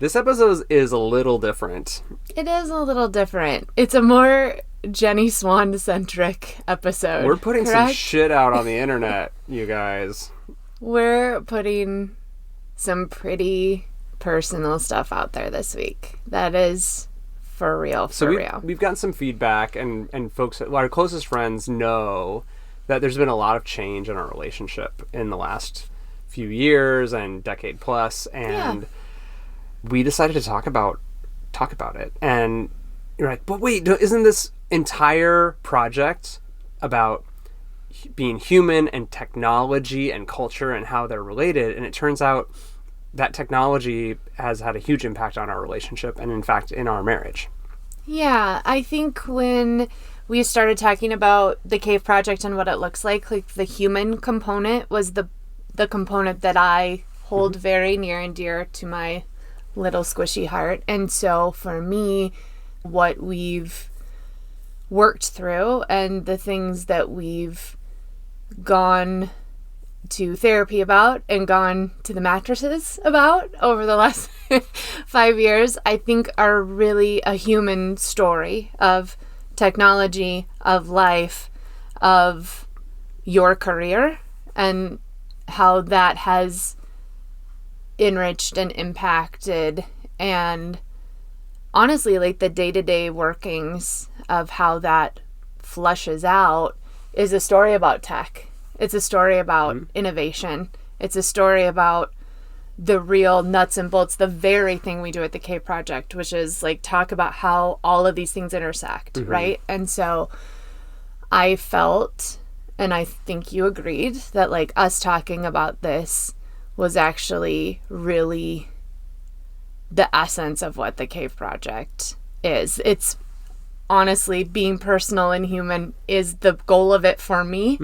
This episode is a little different. It is a little different. It's a more Jenny Swan-centric episode. We're putting correct? some shit out on the internet, you guys. We're putting some pretty personal stuff out there this week. That is for real, real. We've gotten some feedback, and folks, our closest friends know that there's been a lot of change in our relationship in the last few years and decade plus, and we decided to talk about it. And you're like, but wait, isn't this entire project about being human and technology and culture and how they're related? And it turns out that technology has had a huge impact on our relationship and, in fact, in our marriage. Yeah, I think when we started talking about the cave project and what it looks like the human component was the component that I hold very near and dear to my little squishy heart. And so for me, what we've worked through and the things that we've gone to therapy about and gone to the mattresses about over the last 5 years, I think are really a human story of technology, of life, of your career, and how that has enriched and impacted, and honestly, like the day-to-day workings of how that flushes out is a story about tech. It's a story about innovation. It's a story about the real nuts and bolts, the very thing we do at the Cave Project, which is like talk about how all of these things intersect, right? And so I felt, and I think you agreed, that like us talking about this was actually really the essence of what the Cave Project is. It's honestly being personal and human is the goal of it for me.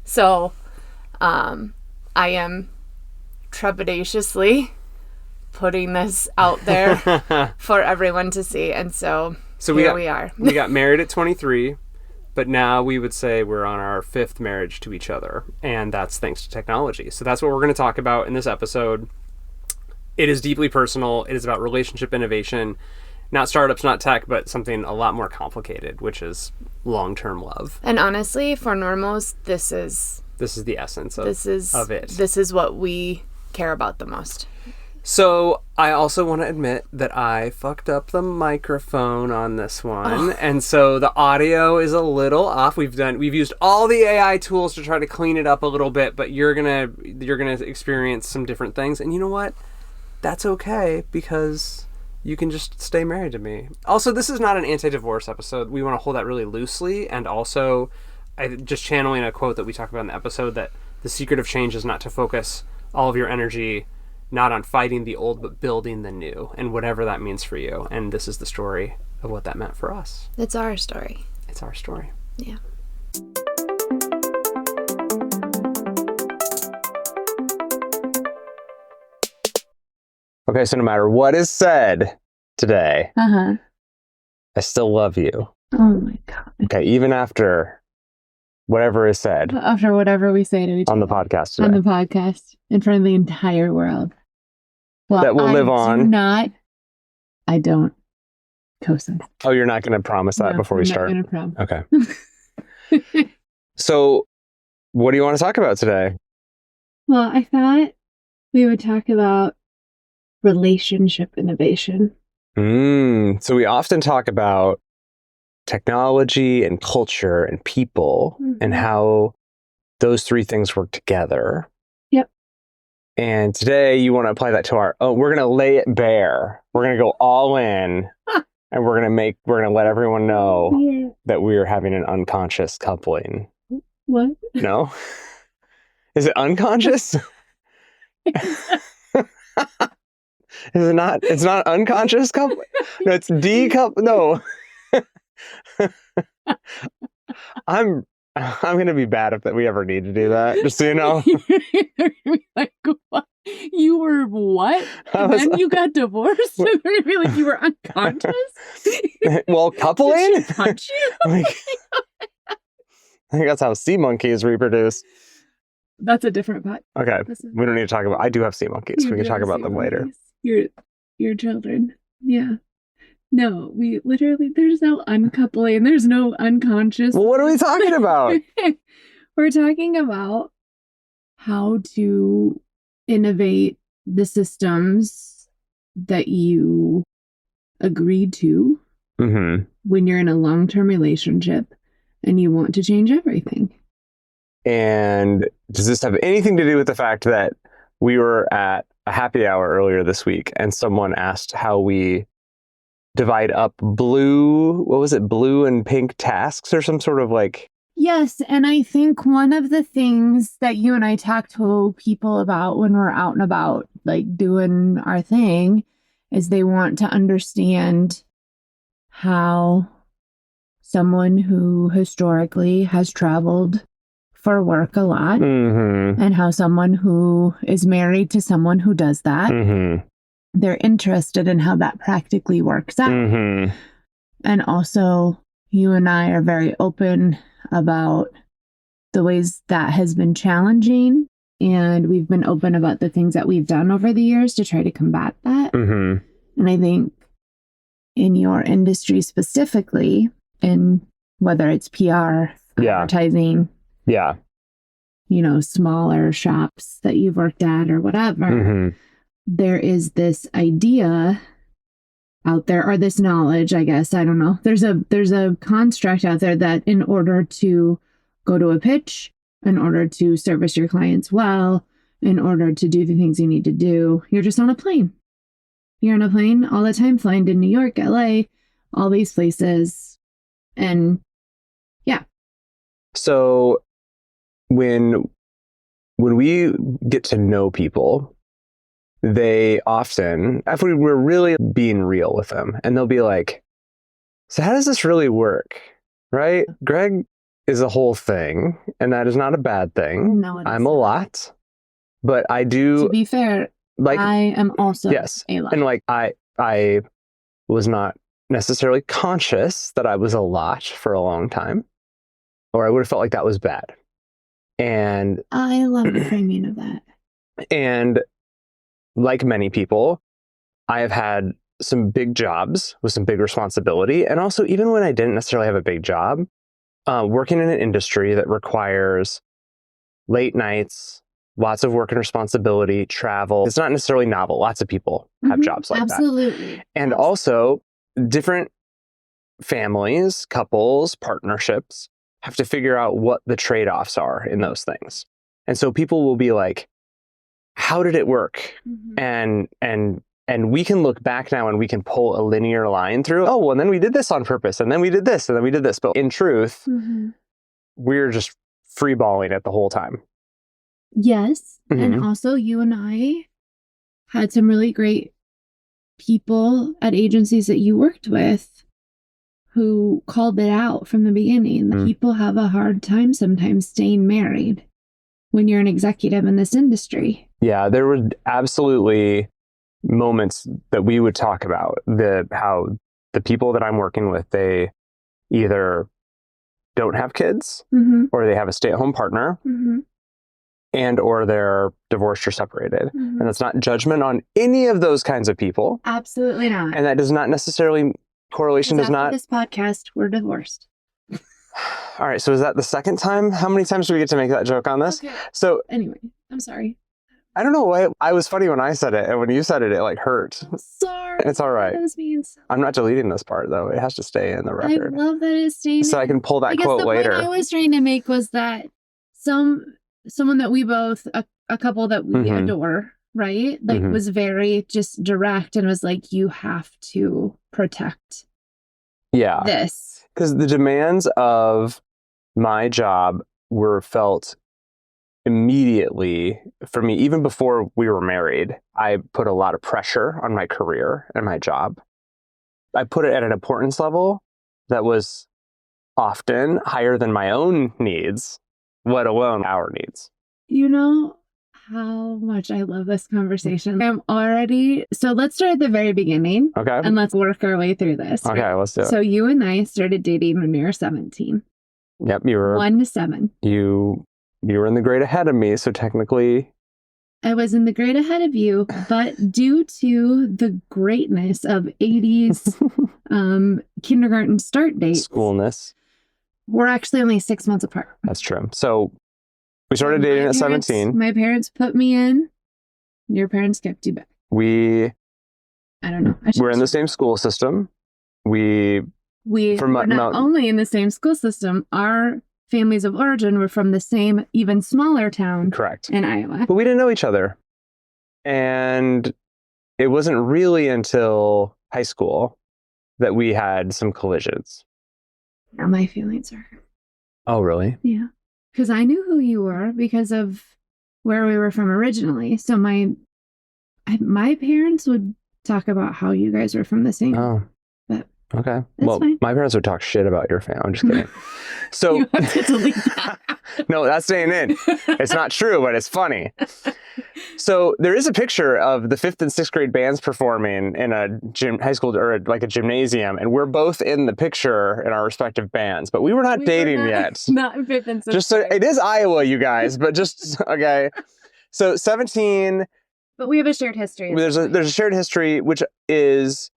So I am trepidatiously putting this out there for everyone to see. And so here we are. We got married at 23, but now we would say we're on our 5th marriage to each other. And that's thanks to technology. So that's what we're going to talk about in this episode. It is deeply personal. It is about relationship innovation. Not startups, not tech, but something a lot more complicated, which is-term love. And honestly, for normals, this is the essence of it. This is what we care about the most. So I also want to admit that I fucked up the microphone on this one. And so the audio is a little off. We've used all the AI tools to try to clean it up a little bit, but you're gonna experience some different things. And you know what? That's okay, because you can just stay married to me. Also, this is not an anti-divorce episode. We want to hold that really loosely. And also, I just channeling a quote that we talked about in the episode, that the secret of change is not to focus all of your energy not on fighting the old, but building the new, and whatever that means for you. And this is the story of what that meant for us. It's our story. It's our story. Yeah. Okay, so no matter what is said today, I still love you. Oh my God. Okay, even after whatever is said. After whatever we say to each on the podcast today. On the podcast, in front of the entire world. Well, that will live on. I don't co-sign. Oh, you're not going to promise that before we start? I'm not going to promise. Okay. So, what do you want to talk about today? Well, I thought we would talk about relationship innovation. So we often talk about technology and culture and people and how those 3 things work together. Yep. And today you want to apply that to we're going to lay it bare. We're going to go all in and we're going to let everyone know that we are having an unconscious coupling. What? No? Is it unconscious? Is it not? It's not unconscious coupling. No, it's decoupling. No. I'm gonna be bad if we ever need to do that. Just so you know. Like, what? You were what? And then you got divorced. We're gonna be like, you were unconscious. Well, coupling. Did she punch you? Like, I think that's how sea monkeys reproduce. That's a different part. Okay, we don't need to talk about. I do have sea monkeys. We can talk about them later. your children. Yeah. No, we literally, there's no uncoupling, there's no unconscious. Well, what are we talking about? We're talking about how to innovate the systems that you agreed to when you're in a long-term relationship and you want to change everything. And does this have anything to do with the fact that we were at a happy hour earlier this week and someone asked how we divide up blue and pink tasks or some sort of like... Yes, and I think one of the things that you and I talk to people about when we're out and about, like doing our thing, is they want to understand how someone who historically has traveled for work a lot and how someone who is married to someone who does that, they're interested in how that practically works out. And also, you and I are very open about the ways that has been challenging, and we've been open about the things that we've done over the years to try to combat that. And I think in your industry specifically, in whether it's PR, advertising, you know, smaller shops that you've worked at or whatever, there is this idea out there, or this knowledge, I guess, I don't know. There's a construct out there that in order to go to a pitch, in order to service your clients well, in order to do the things you need to do, you're just on a plane. You're on a plane all the time, flying to New York, LA, all these places. And so when we get to know people, they often, if we're really being real with them, and they'll be like, so how does this really work? Right? Greg is a whole thing, and that is not a bad thing. No, I'm a lot, but I do... To be fair, like, I am also a lot. And like, I was not necessarily conscious that I was a lot for a long time, or I would have felt like that was bad. And I love the framing of that. And like many people, I have had some big jobs with some big responsibility. And also, even when I didn't necessarily have a big job, working in an industry that requires late nights, lots of work and responsibility, travel. It's not necessarily novel. Lots of people have jobs like that. Absolutely. And also, different families, couples, partnerships have to figure out what the trade-offs are in those things. And so people will be like, how did it work? And we can look back now and we can pull a linear line through, oh, well, and then we did this on purpose, and then we did this, and then we did this. But in truth, we're just freeballing it the whole time. Yes. And also, you and I had some really great people at agencies that you worked with who called it out from the beginning. People have a hard time sometimes staying married when you're an executive in this industry. Yeah, there were absolutely moments that we would talk about how the people that I'm working with, they either don't have kids or they have a stay-at-home partner and or they're divorced or separated. And that's not judgment on any of those kinds of people. Absolutely not. And that does not necessarily... Correlation does not... this podcast, we're divorced. All right, so is that the second time? How many times do we get to make that joke on this? Okay. So anyway, I'm sorry. I don't know why I was funny when I said it, and when you said it, it like hurt. Sorry. It's all right. I'm not deleting this part though. It has to stay in the record. I love that it's staying. So I can pull that quote later. The point I was trying to make was that someone that we both, a couple that we adore, right? Like was very just direct and was like, you have to protect this. Because the demands of my job were felt immediately for me. Even before we were married, I put a lot of pressure on my career and my job. I put it at an importance level that was often higher than my own needs, let alone our needs. You know how much I love this conversation. So let's start at the very beginning. Okay. And let's work our way through this. Okay, right? Let's do it. So you and I started dating when we were 17. Yep, you were 1 to 7. You were in the grade ahead of me, so technically I was in the grade ahead of you, but due to the greatness of 80s kindergarten start dates, Schoolness. we're actually only 6 months apart. That's true. So we started dating at 17. My parents put me in. Your parents kept you back. I don't know. We're in the same school system. We were not only in the same school system, our families of origin were from the same, even smaller town. Correct. In Iowa. But we didn't know each other. And it wasn't really until high school that we had some collisions. Now my feelings are hurt. Oh, really? Yeah. Because I knew who you were because of where we were from originally. So my parents would talk about how you guys were from the same. Oh. But okay. Well, fine. My parents would talk shit about your family. I'm just kidding. So you have to delete that. No, that's staying in. It's not true, but it's funny. So there is a picture of the 5th and 6th grade bands performing in a high school or like a gymnasium, and we're both in the picture in our respective bands, but we were not dating yet. Not in 5th and 6th. Just so it is Iowa, you guys, but just okay. So 17. But we have a shared history. There's a shared history, which is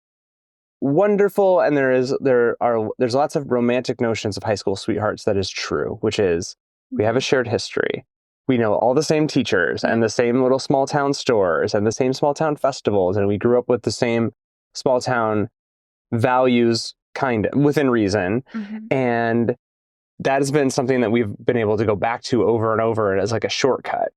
wonderful, and there's lots of romantic notions of high school sweethearts. That is true, which is we have a shared history. We know all the same teachers and the same little small town stores and the same small town festivals, and we grew up with the same small town values, kind of within reason. Mm-hmm. And that has been something that we've been able to go back to over and over as like a shortcut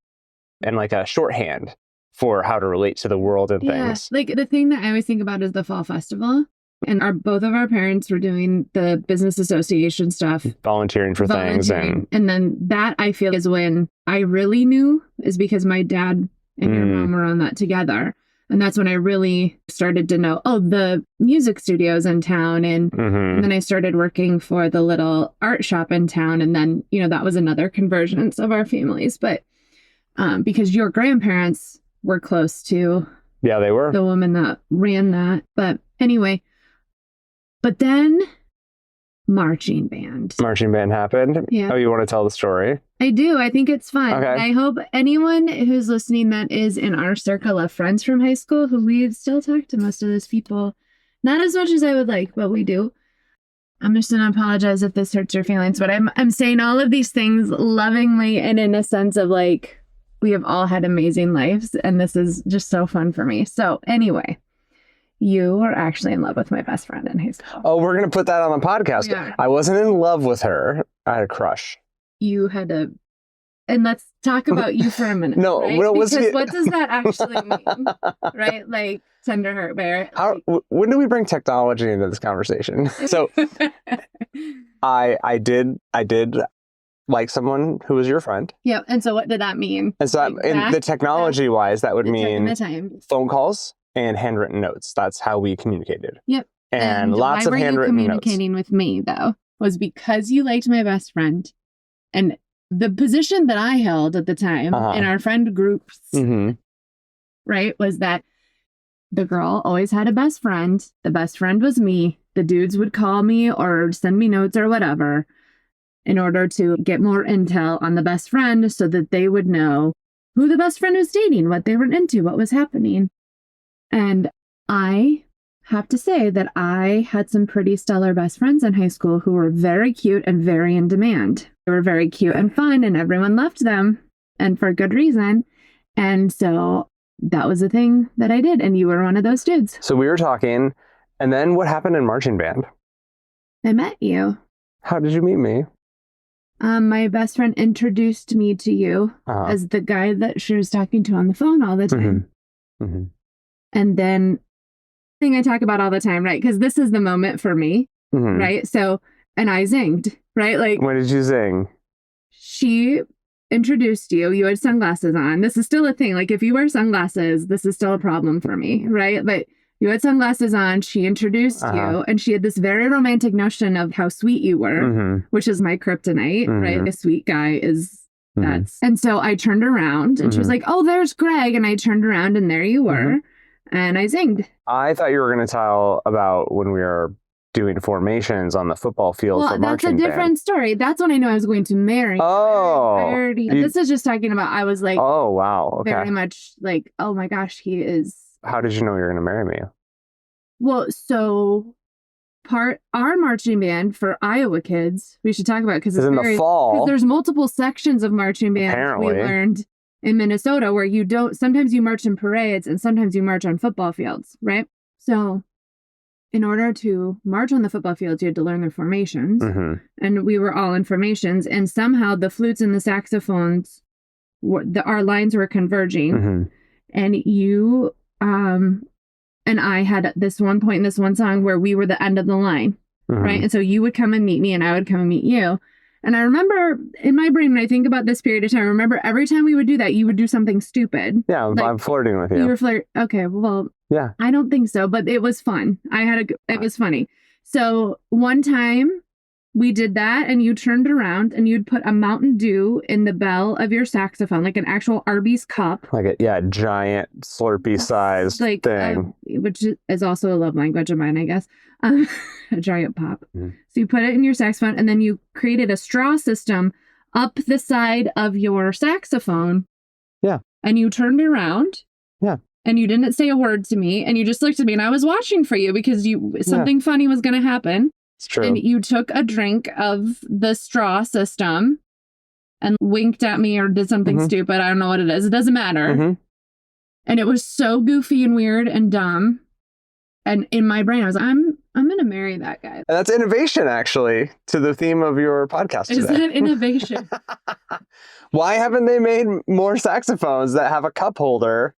and like a shorthand for how to relate to the world and things. Like the thing that I always think about is the fall festival. And both of our parents were doing the business association stuff. Volunteering for things. And then that I feel is when I really knew, is because my dad and your mom were on that together. And that's when I really started to know, the music studios in town. And then I started working for the little art shop in town. And then, that was another convergence of our families. But because your grandparents were close to they were the woman that ran that. But anyway, but then marching band happened. Yeah. Oh, you want to tell the story? I do. I think it's fun. Okay. I hope anyone who's listening that is in our circle of friends from high school, who we still talk to most of those people, not as much as I would like, but we do. I'm just going to apologize if this hurts your feelings, but I'm saying all of these things lovingly and in a sense of like, we have all had amazing lives, and this is just so fun for me. So anyway, you were actually in love with my best friend in high school. Oh, we're going to put that on the podcast. Yeah. I wasn't in love with her. I had a crush. You had a... And let's talk about you for a minute. No, right? well, because what does that actually mean? Right? Like, tender heart bear. When do we bring technology into this conversation? So I did like someone who was your friend. Yeah. And so what did that mean? And so in the technology wise, that would mean phone calls and handwritten notes. That's how we communicated. Yep. And lots of handwritten notes. Why were you communicating with me, though? Was because you liked my best friend. And the position that I held at the time in our friend groups, right, was that the girl always had a best friend. The best friend was me. The dudes would call me or send me notes or whatever in order to get more intel on the best friend so that they would know who the best friend was dating, what they were into, what was happening. And I have to say that I had some pretty stellar best friends in high school who were very cute and very in demand. They were very cute and fun, and everyone loved them, and for good reason. And so that was the thing that I did, and you were one of those dudes. So we were talking, and then what happened in marching band? I met you. How did you meet me? My best friend introduced me to you as the guy that she was talking to on the phone all the time. And then thing I talk about all the time, right? Because this is the moment for me, right? So, and I zinged, right? Like, when did you zing? She introduced you. You had sunglasses on. This is still a thing. Like, if you wear sunglasses, this is still a problem for me, right? But you had sunglasses on. She introduced you, and she had this very romantic notion of how sweet you were, which is my kryptonite, right? A sweet guy is that's. And so I turned around, and she was like, "Oh, there's Greg," and I turned around, and there you were. And I zinged. I thought you were going to tell about when we were doing formations on the football field for that's a marching different band. story. That's when I knew I was going to marry. Oh. This is just talking about, I was like, oh, wow. Okay. very much like, oh my gosh, he is. How did you know you were going to marry me? Well, so our marching band for Iowa kids, we should talk about because it's in the fall. Because there's multiple sections of marching bands Apparently. we learned in Minnesota where sometimes you march in parades and sometimes you march on football fields, right? So in order to march on the football fields, you had to learn their formations. Mm-hmm. And we were all in formations. And somehow the flutes and the saxophones, our lines were converging. Mm-hmm. And you and I had this one point in this one song where we were the end of the line, Mm-hmm. right? And so you would come and meet me and I would come and meet you. And I remember in my brain, when I think about this period of time, I remember every time we would do that, you would do something stupid. Yeah, Like, I'm flirting with you. You were flirting. Okay, well, yeah. I don't think so, but it was fun. It was funny. So one time we did that and you turned around and you'd put a Mountain Dew in the bell of your saxophone, like an actual Arby's cup. Like a giant Slurpee sized thing. Which is also a love language of mine, I guess. A giant pop. Mm. So you put it in your saxophone and then you created a straw system up the side of your saxophone. Yeah. And you turned around. Yeah. And you didn't say a word to me and you just looked at me and I was watching for you because something funny was going to happen. It's true. And you took a drink of the straw system and winked at me or did something Mm-hmm. stupid. I don't know what it is. It doesn't matter. Mm-hmm. And it was so goofy and weird and dumb. And in my brain, I was like, I'm going to marry that guy. And that's innovation, actually, to the theme of your podcast today. Is that innovation? Why haven't they made more saxophones that have a cup holder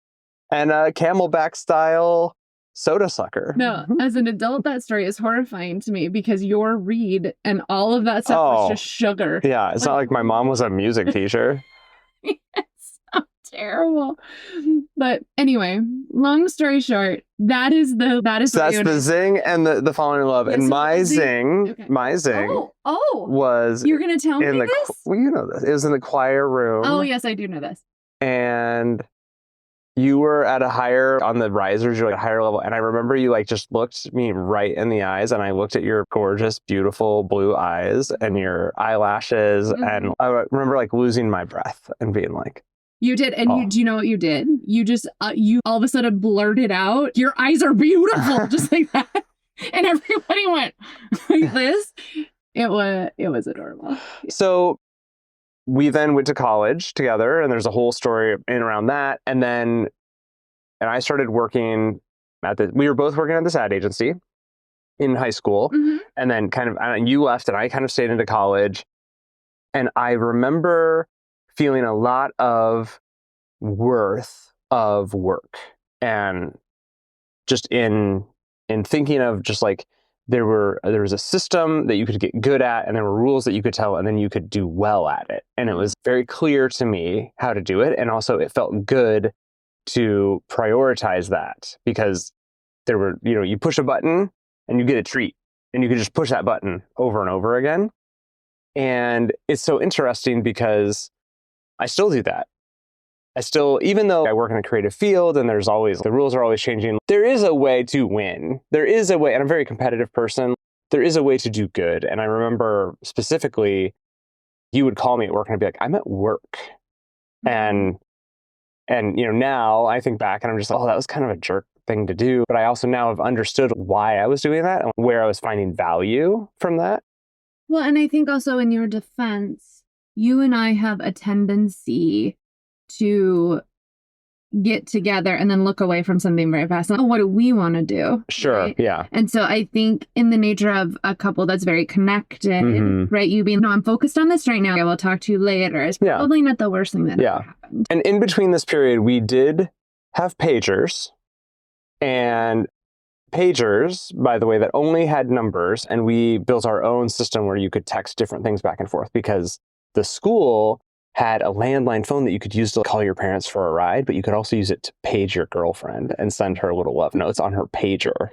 and a Camelback style soda sucker? No, as an adult, that story is horrifying to me because your reed and all of that stuff was just sugar. Yeah, it's not like my mom was a music teacher. It's so terrible. But anyway, long story short, that's the zing and the falling in love. Yes, and my zing. zing, my zing was you're gonna tell me this? Well, you know this. It was in the choir room. Oh yes, I do know this. And you were at on the risers, you're like a higher level. And I remember you just looked me right in the eyes and I looked at your gorgeous, beautiful blue eyes and your eyelashes. Mm-hmm. And I remember losing my breath and being like, you did. And do you know what you did? You just, you all of a sudden blurted out, your eyes are beautiful, just like that. And everybody went like this. It was adorable. Yeah. So we then went to college together and there's a whole story in around that. And I started working we were both working at this ad agency in high school. Mm-hmm. And then you left and I kind of stayed into college. And I remember feeling a lot of worth of work and just in thinking of just there was a system that you could get good at and there were rules that you could tell and then you could do well at it. And it was very clear to me how to do it. And also it felt good to prioritize that because there were, you push a button and you get a treat and you could just push that button over and over again. And it's so interesting because I still do that. Even though I work in a creative field and the rules are always changing, there is a way to win. There is a way, and I'm a very competitive person. There is a way to do good. And I remember specifically, you would call me at work and I'd be like, I'm at work. And now I think back and I'm just like, oh, that was kind of a jerk thing to do. But I also now have understood why I was doing that and where I was finding value from that. Well, and I think also in your defense, you and I have a tendency to get together and then look away from something very fast. Like, what do we want to do? Sure, right? Yeah. And so I think in the nature of a couple that's very connected, right? You being, no, I'm focused on this right now. I will talk to you later. It's probably not the worst thing that ever happened. And in between this period, we did have pagers. And pagers, by the way, that only had numbers. And we built our own system where you could text different things back and forth because the school had a landline phone that you could use to call your parents for a ride, but you could also use it to page your girlfriend and send her little love notes on her pager.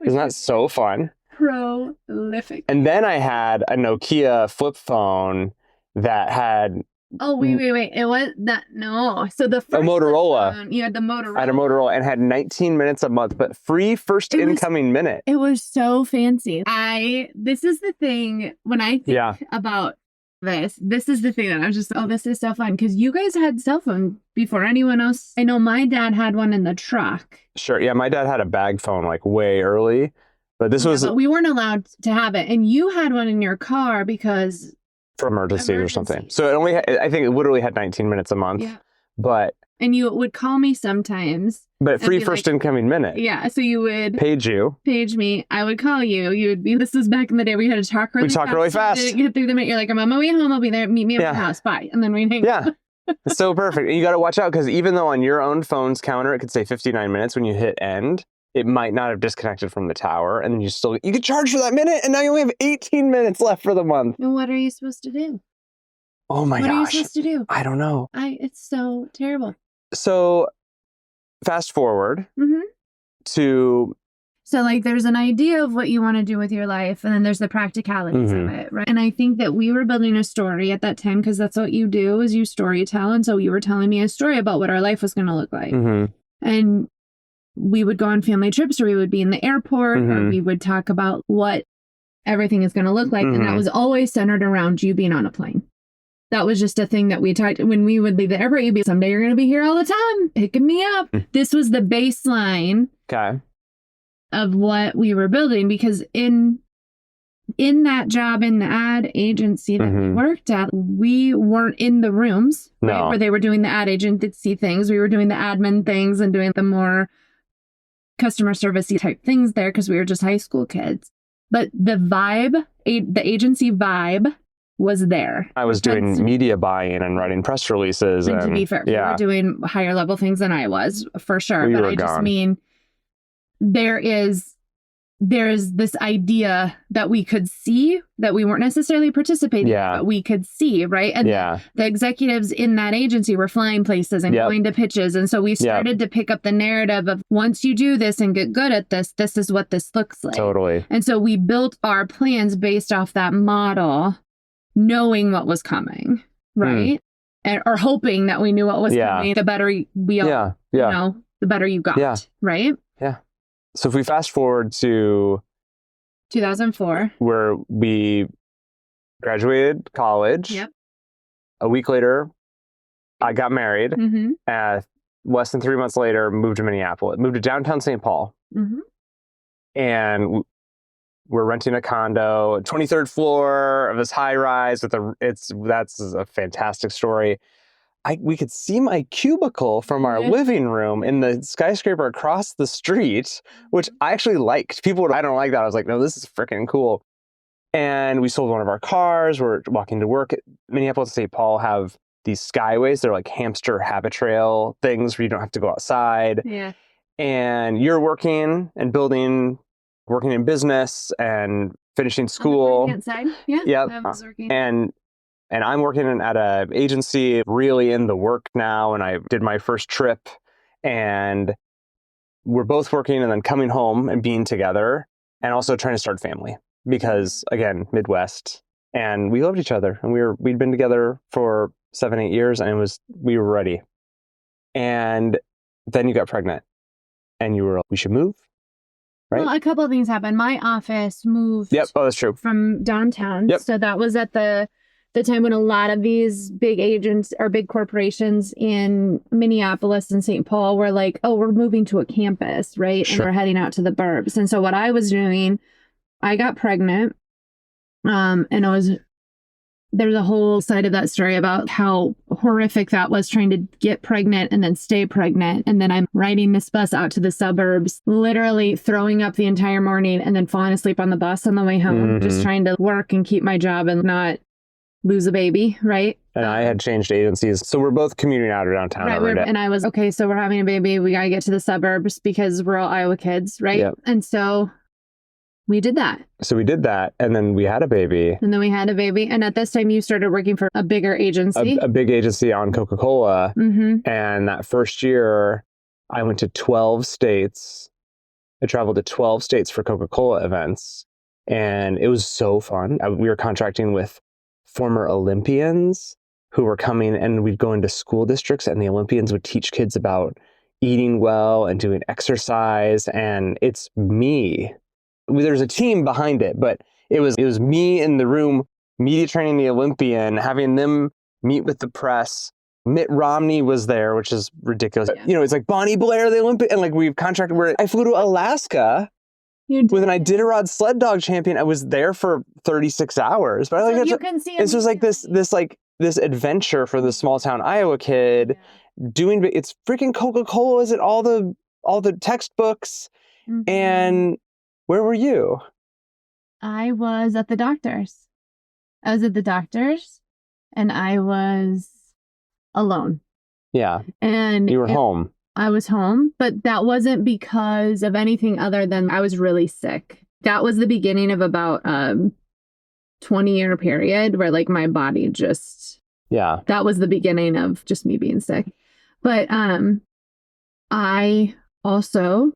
Isn't that so fun? Prolific. And then I had a Nokia flip phone that had Oh, wait. It was that. No. So the first Motorola. phone, you had the Motorola. I had a Motorola and had 19 minutes a month, but free first incoming minute. It was so fancy. This is the thing when I think about this is the thing that I was just, this is so fun. Because you guys had cell phone before anyone else. I know my dad had one in the truck. Sure. Yeah, my dad had a bag phone like way early, but but we weren't allowed to have it. And you had one in your car because for emergencies or something. So I think it literally had 19 minutes a month. Yeah. But and you would call me sometimes. But free first incoming minute. Yeah. So you would page me. I would call you. You would be, this was back in the day we had to talk really fast. We'd talk really fast. Get through the minute. You're like, I'm on my way home. I'll be there. Meet me at my house. Bye. And then we hang out. It's so perfect. And you got to watch out because even though on your own phone's counter, it could say 59 minutes when you hit end, it might not have disconnected from the tower. And then you could charge for that minute. And now you only have 18 minutes left for the month. And what are you supposed to do? Oh my gosh. What are you supposed to do? I don't know. It's so terrible. So fast forward to... So like there's an idea of what you want to do with your life and then there's the practicalities of it, right? And I think that we were building a story at that time because that's what you do is you story tell. And so you were telling me a story about what our life was going to look like. And we would go on family trips or we would be in the airport or we would talk about what everything is going to look like. And that was always centered around you being on a plane. That was just a thing that we talked when we would leave the airport. You'd be, someday you're going to be here all the time, picking me up. This was the baseline of what we were building because in that job, in the ad agency that we worked at, we weren't in the rooms right, where they were doing the ad agency things. We were doing the admin things and doing the more customer servicey type things there because we were just high school kids. But the vibe, the agency vibe was there. I was doing media buying and writing press releases. And to be fair, you were doing higher level things than I was, for sure. But I just mean, there is this idea that we could see that we weren't necessarily participating in, but we could see, right? And the executives in that agency were flying places and going to pitches. And so we started to pick up the narrative of once you do this and get good at this, this is what this looks like. Totally. And so we built our plans based off that model, knowing what was coming, right? Or hoping that we knew what was coming. The better we all, you know, the better you got, right? Yeah. So if we fast forward to 2004, where we graduated college. Yep. A week later, I got married. Less than 3 months later, moved to Minneapolis, moved to downtown St. Paul. And we're renting a condo, 23rd floor of this high rise that's a fantastic story. We could see my cubicle from our living room in the skyscraper across the street, which I actually liked. I don't like that. I was like, no, this is freaking cool. And we sold one of our cars. We're walking to work. Minneapolis and St. Paul have these skyways. They're like hamster habit trail things where you don't have to go outside. Yeah. And you're working and building, working in business and finishing school. On the side. Yeah. Yep. I was working. And I'm working at an agency, really in the work now. And I did my first trip and we're both working and then coming home and being together and also trying to start family because, again, Midwest. And we loved each other and we'd been together for 7-8 years and we were ready. And then you got pregnant and you were like, we should move. Right? Well, a couple of things happened. My office moved. Yep. Oh, that's true. From downtown. Yep. So that was at the time when a lot of these big agents or big corporations in Minneapolis and St. Paul were like, oh, we're moving to a campus, right? Sure. And we're heading out to the burbs. And so what I was doing, I got pregnant. And there's a whole side of that story about how horrific that was trying to get pregnant and then stay pregnant. And then I'm riding this bus out to the suburbs, literally throwing up the entire morning and then falling asleep on the bus on the way home, just trying to work and keep my job and not lose a baby, right? And I had changed agencies. So we're both commuting out of downtown. Right. And I was, okay, so we're having a baby. We got to get to the suburbs because we're all Iowa kids, right? Yep. And so we did that. And then we had a baby. And at this time, you started working for a bigger agency. A big agency on Coca-Cola. And that first year, I went to 12 states. I traveled to 12 states for Coca-Cola events. And it was so fun. We were contracting with former Olympians who were coming, and we'd go into school districts, and the Olympians would teach kids about eating well and doing exercise. And it's me. There's a team behind it, but it was me in the room, media training the Olympian, having them meet with the press. Mitt Romney was there, which is ridiculous. Yeah. It's like Bonnie Blair, the Olympic, and like we've contracted where I flew to Alaska with an Iditarod sled dog champion. I was there for 36 hours, but so you can see it's just like this adventure for the small town Iowa kid doing. It's freaking Coca-Cola. Is it all the textbooks? Mm-hmm. And where were you? I was at the doctor's. And I was alone. Yeah. And you were home. I was home, but that wasn't because of anything other than I was really sick. That was the beginning of about 20-year period where like my body just, that was the beginning of just me being sick. But I also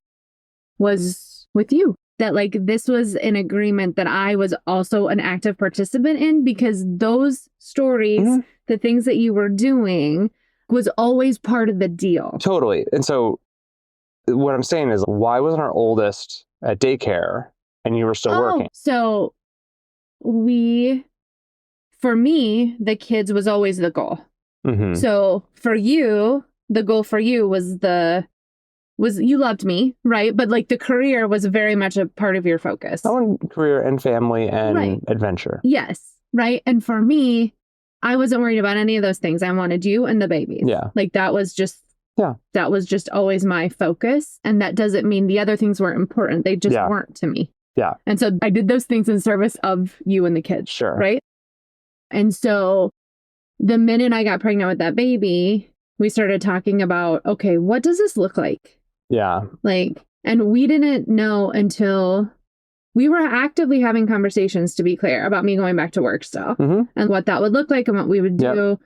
was with you. That like this was an agreement that I was also an active participant in, because those stories, the things that you were doing was always part of the deal. Totally. And so what I'm saying is, why wasn't our oldest at daycare and you were still working? So for me, the kids was always the goal. Mm-hmm. So for you, the goal for you was you loved me, right? But like the career was very much a part of your focus. I want career and family and adventure. Yes, right. And for me, I wasn't worried about any of those things. I wanted you and the babies. Yeah. Like that was just always my focus. And that doesn't mean the other things weren't important. They just weren't to me. Yeah. And so I did those things in service of you and the kids. Sure. Right. And so the minute I got pregnant with that baby, we started talking about, okay, what does this look like? Yeah. Like, and we didn't know until we were actively having conversations, to be clear, about me going back to work still and what that would look like and what we would do. Yep.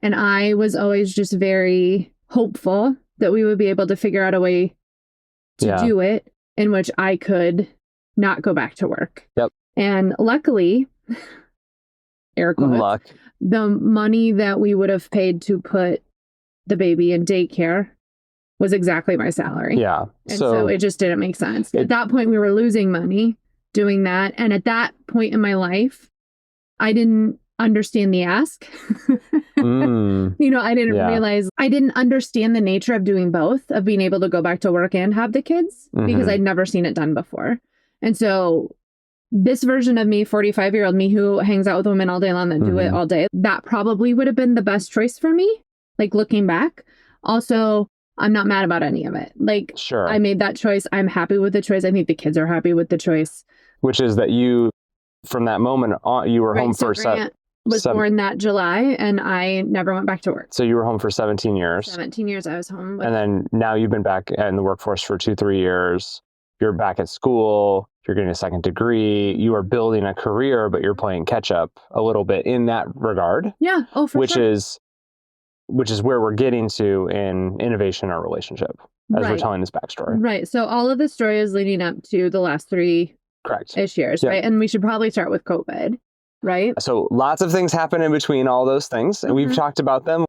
And I was always just very hopeful that we would be able to figure out a way to do it in which I could not go back to work. Yep. And luckily, air quotes, the money that we would have paid to put the baby in daycare was exactly my salary. Yeah. And so it just didn't make sense. At that point, we were losing money doing that. And at that point in my life, I didn't understand the ask. I didn't realize, I didn't understand the nature of doing both, of being able to go back to work and have the kids, because I'd never seen it done before. And so this version of me, 45-year-old me who hangs out with women all day long that do it all day, that probably would have been the best choice for me, like looking back. Also, I'm not mad about any of it. Like, sure, I made that choice. I'm happy with the choice. I think the kids are happy with the choice. Which is that you, from that moment on, you were home for Grant was born that July, and I never went back to work. So you were home for 17 years. 17 years I was home. And then now you've been back in the workforce for 2-3 years. You're back at school. You're getting a second degree. You are building a career, but you're playing catch up a little bit in that regard. Yeah. Oh, for sure. Which is where we're getting to in innovation, our relationship, as we're telling this backstory. Right. So all of the story is leading up to the last 3-ish years, right? And we should probably start with COVID, right? So lots of things happen in between all those things, and we've talked about them.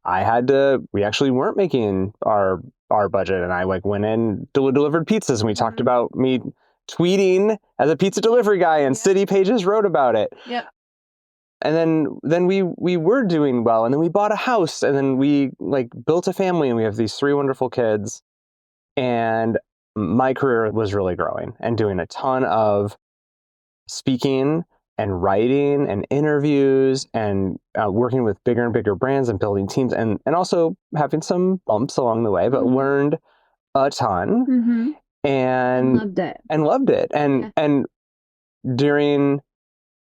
We actually weren't making our budget, and I went in, delivered pizzas, and we talked about me tweeting as a pizza delivery guy, and City Pages wrote about it. Yep. And then we were doing well, and then we bought a house, and then we built a family, and we have these 3 wonderful kids. And my career was really growing and doing a ton of speaking and writing and interviews and working with bigger and bigger brands and building teams, and also having some bumps along the way, but learned a ton and loved it. And during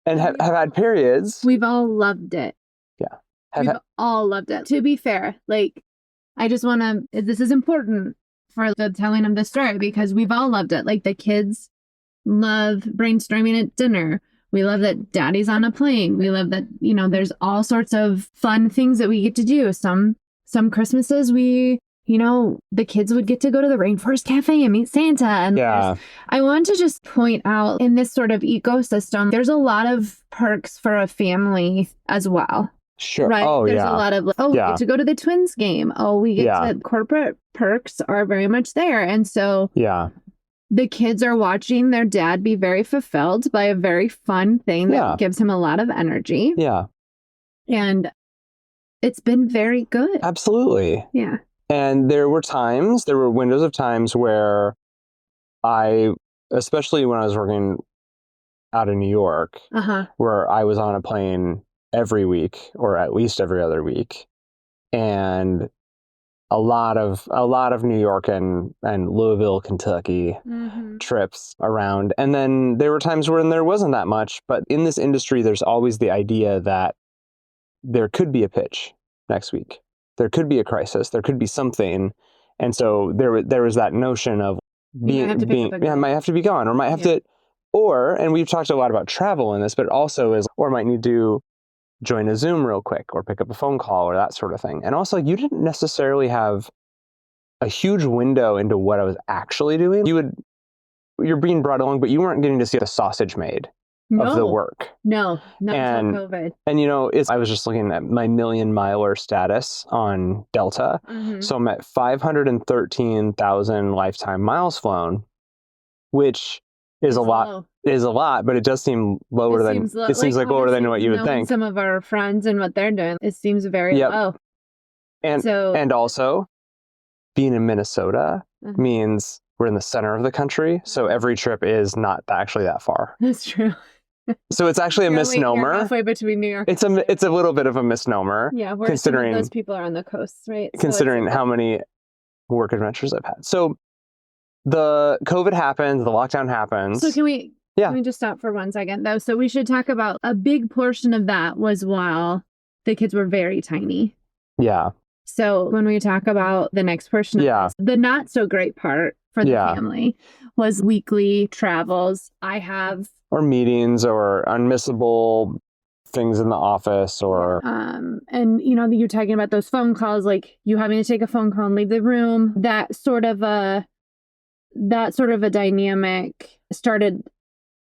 and have had periods. We've all loved it. Yeah. We've all loved it. To be fair, I just want to, this is important for the telling of the story, because we've all loved it. Like, the kids love brainstorming at dinner. We love that daddy's on a plane. We love that, there's all sorts of fun things that we get to do. Some Christmases the kids would get to go to the Rainforest Cafe and meet Santa. And I want to just point out, in this sort of ecosystem, there's a lot of perks for a family as well. Sure. Right. Oh, There's yeah. a lot of, we get to go to the Twins game. Oh, we get to, corporate perks are very much there. And so the kids are watching their dad be very fulfilled by a very fun thing that gives him a lot of energy. Yeah. And it's been very good. Absolutely. Yeah. And there were windows of times where especially when I was working out of New York, where I was on a plane every week or at least every other week. And a lot of New York and Louisville, Kentucky trips around. And then there were times when there wasn't that much, but in this industry, there's always the idea that there could be a pitch next week. There could be a crisis. There could be something. And so there was that notion of might have to be gone or might have to, and we've talked a lot about travel in this, but also or might need to join a Zoom real quick or pick up a phone call or that sort of thing. And also you didn't necessarily have a huge window into what I was actually doing. You're being brought along, but you weren't getting to see the sausage made of the work. No, not until COVID. And I was just looking at my million-miler status on Delta. So I'm at 513,000 lifetime miles flown, which is a lot, but it does seem lower it seems like lower than what you would think. Some of our friends and what they're doing, it seems very low. And also being in Minnesota means we're in the center of the country. So every trip is not actually that far. That's true. So it's actually a misnomer. You're halfway between New York. It's a little bit of a misnomer. Yeah, considering some of those people are on the coast, right? Considering how many work adventures I've had. So the COVID happens, the lockdown happens. So can we just stop for 1 second though? So we should talk about a big portion of that was while the kids were very tiny. Yeah. So when we talk about the next portion of this, the not so great part for the family was weekly travels. Or meetings or unmissable things in the office or and you're talking about those phone calls, like you having to take a phone call and leave the room. That sort of a dynamic started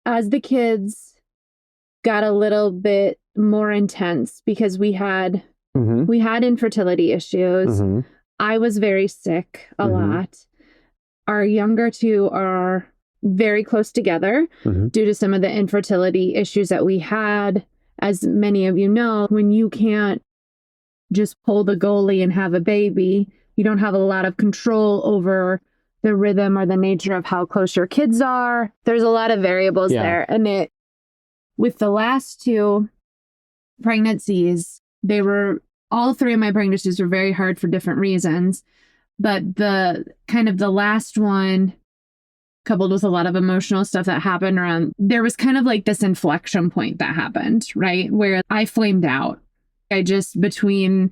as the kids got a little bit more intense because we had infertility issues. I was very sick a lot. Our younger two are very close together due to some of the infertility issues that we had. As many of you know, when you can't just pull the goalie and have a baby, you don't have a lot of control over the rhythm or the nature of how close your kids are. There's a lot of variables there. And with the last two pregnancies, all three of my pregnancies were very hard for different reasons. But the last one, coupled with a lot of emotional stuff that happened around, there was kind of like this inflection point that happened, right? Where I flamed out. Between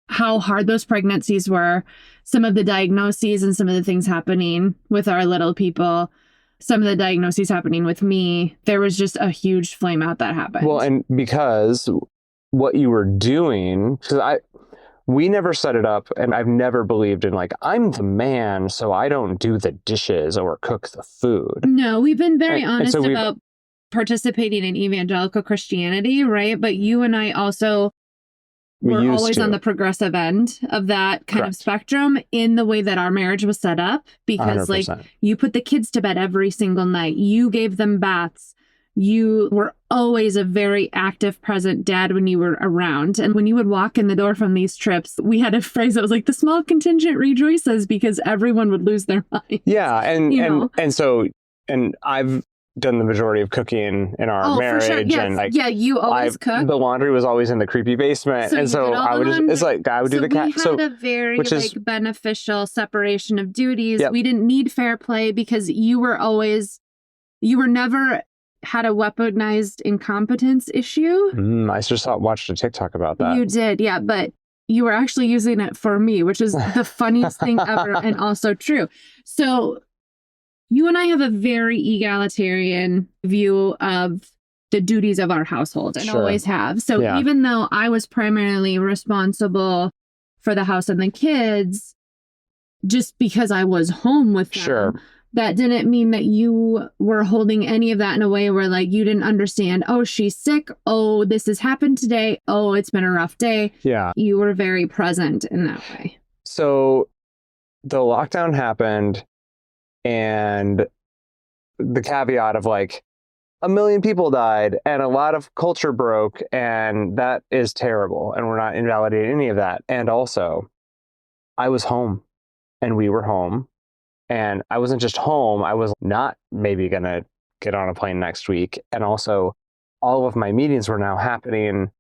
how hard those pregnancies were, some of the diagnoses and some of the things happening with our little people, some of the diagnoses happening with me, there was just a huge flame out that happened. Well, and because what you were doing, because we never set it up, and I've never believed in I'm the man, so I don't do the dishes or cook the food. No, we've been very honest about participating in evangelical Christianity, right? But you and I also were always on the progressive end of that kind of spectrum in the way that our marriage was set up, because 100%. You put the kids to bed every single night. You gave them baths. You were always a very active, present dad when you were around. And when you would walk in the door from these trips, we had a phrase that was like, the small contingent rejoices, because everyone would lose their mind. Yeah. And I've done the majority of cooking in our marriage. For sure. Yes. And you always cook. The laundry was always in the creepy basement. So I would do the cat. So we had a very beneficial separation of duties. Yep. We didn't need fair play because you were never had a weaponized incompetence issue. I just watched a TikTok about that. You did, yeah, but you were actually using it for me, which is the funniest thing ever and also true. So you and I have a very egalitarian view of the duties of our household and always have. So even though I was primarily responsible for the house and the kids, just because I was home with them, that didn't mean that you were holding any of that in a way where like you didn't understand, oh, she's sick. Oh, this has happened today. Oh, it's been a rough day. Yeah. You were very present in that way. So the lockdown happened, and the caveat of like 1 million people died and a lot of culture broke, and that is terrible. And we're not invalidating any of that. And also, I was home and we were home, and I wasn't just home. I was not maybe going to get on a plane next week. And also, all of my meetings were now happening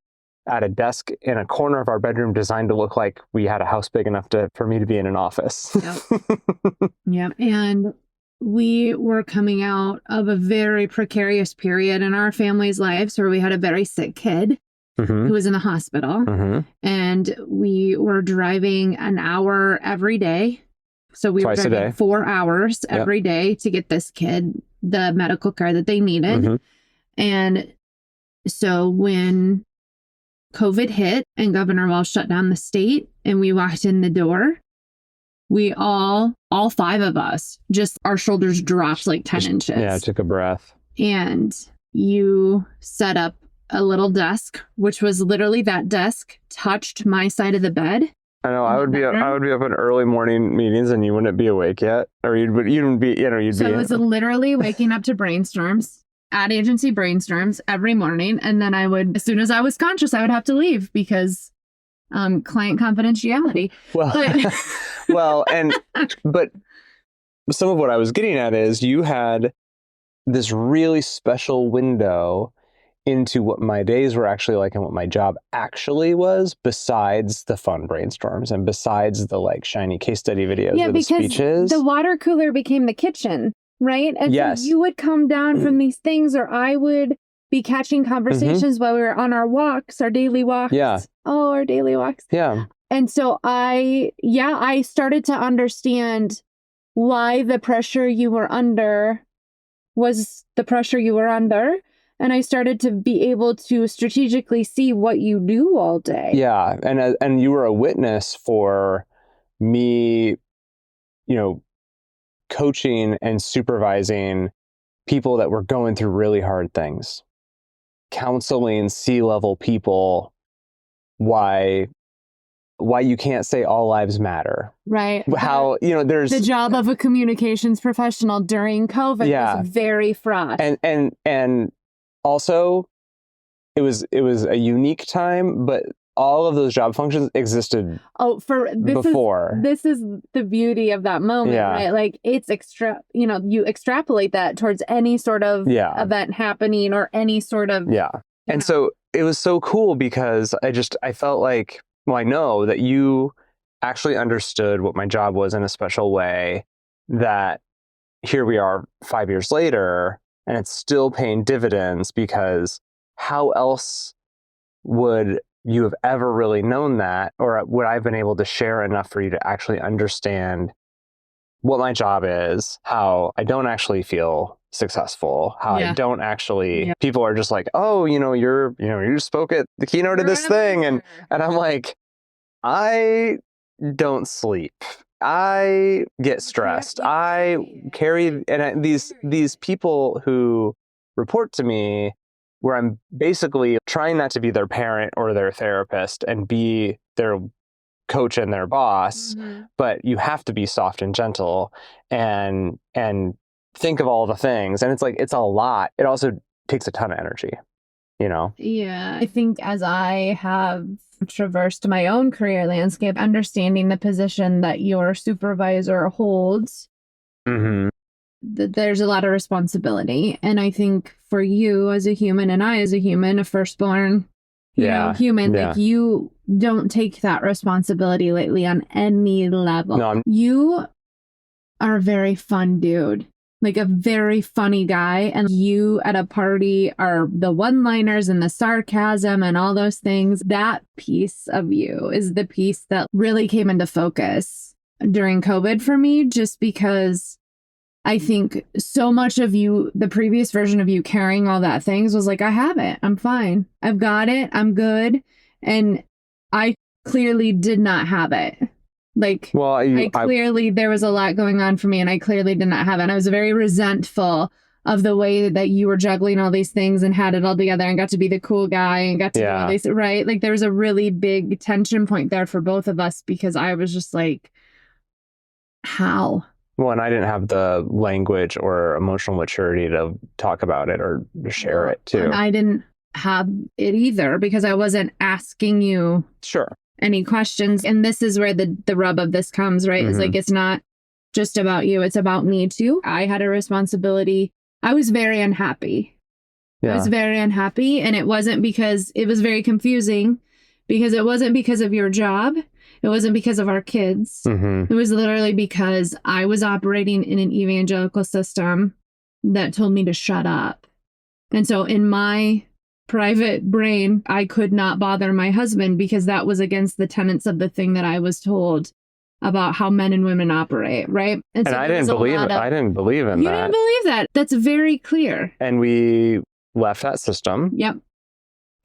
at a desk in a corner of our bedroom designed to look like we had a house big enough for me to be in an office. Yep. Yep. And we were coming out of a very precarious period in our family's lives where we had a very sick kid who was in the hospital. And we were driving an hour every day. So we were driving 4 hours every day to get this kid the medical care that they needed. And so when COVID hit and Governor Walz shut down the state and we walked in the door, we all 5 of us, just our shoulders dropped like 10 inches. Yeah, I took a breath. And you set up a little desk, which was literally that desk touched my side of the bed. I know. I would be up in early morning meetings, and you wouldn't be awake yet, or you'd be. So it was literally waking up to brainstorms, ad agency brainstorms every morning, and then I would, as soon as I was conscious, I would have to leave because client confidentiality. Well, but some of what I was getting at is you had this really special window into what my days were actually like and what my job actually was, besides the fun brainstorms and besides the like shiny case study videos or the speeches. The water cooler became the kitchen, right? And so you would come down from these things, or I would be catching conversations while we were on our walks, our daily walks. Yeah. Oh, our daily walks. Yeah. And so I started to understand why the pressure you were under was the pressure you were under. And I started to be able to strategically see what you do all day. Yeah. And you were a witness for me, coaching and supervising people that were going through really hard things, counseling C-level people, why you can't say all lives matter. Right. How, there's the job of a communications professional during COVID was very fraught. And also it was a unique time, but all of those job functions existed before. This is the beauty of that moment, right? Like it's you extrapolate that towards any sort of event happening or any sort of And so it was so cool because I felt like, well, I know that you actually understood what my job was in a special way, that here we are 5 years later and it's still paying dividends, because how else would you have ever really known that, or would I have been able to share enough for you to actually understand what my job is, how I don't actually feel successful, how I don't actually, people are just like, oh, you spoke at the keynote of this thing. And I'm like, I don't sleep. I get stressed. I carry, and these people who report to me, where I'm basically trying not to be their parent or their therapist and be their coach and their boss, but you have to be soft and gentle and think of all the things. And it's like, it's a lot. It also takes a ton of energy, Yeah. I think as I have traversed my own career landscape, understanding the position that your supervisor holds, there's a lot of responsibility. And I think for you as a human and I as a human, a firstborn human, like you don't take that responsibility lightly on any level. No, you are a very fun dude, like a very funny guy. And you at a party are the one-liners and the sarcasm and all those things. That piece of you is the piece that really came into focus during COVID for me, just because I think so much of you, the previous version of you carrying all that things was like, I have it. I'm fine. I've got it. I'm good. And I clearly did not have it. Like, well, I clearly, there was a lot going on for me, and I clearly did not have it. And I was very resentful of the way that you were juggling all these things and had it all together and got to be the cool guy and got to do all these, right? Like, there was a really big tension point there for both of us, because I was just like, how? Well, and I didn't have the language or emotional maturity to talk about it or share it too. And I didn't have it either, because I wasn't asking you any questions. And this is where the rub of this comes, right? It's like, it's not just about you, it's about me too. I had a responsibility. I was very unhappy. I was very unhappy. And it wasn't because, it was very confusing, because it wasn't because of your job. It wasn't because of our kids. It was literally because I was operating in an evangelical system that told me to shut up. And so in my private brain, I could not bother my husband, because that was against the tenets of the thing that I was told about how men and women operate, right? And so I didn't believe it. I didn't believe in that. You didn't believe that. That's very clear. And we left that system. Yep.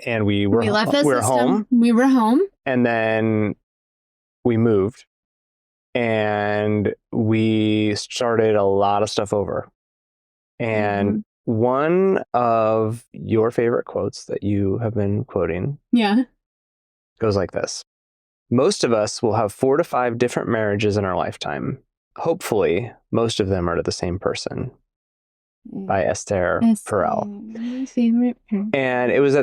And we were home. We were home. And then we moved, and we started a lot of stuff over. And one of your favorite quotes that you have been quoting goes like this: most of us will have 4 to 5 different marriages in our lifetime. Hopefully, most of them are to the same person. By Esther Perel. My favorite. And it was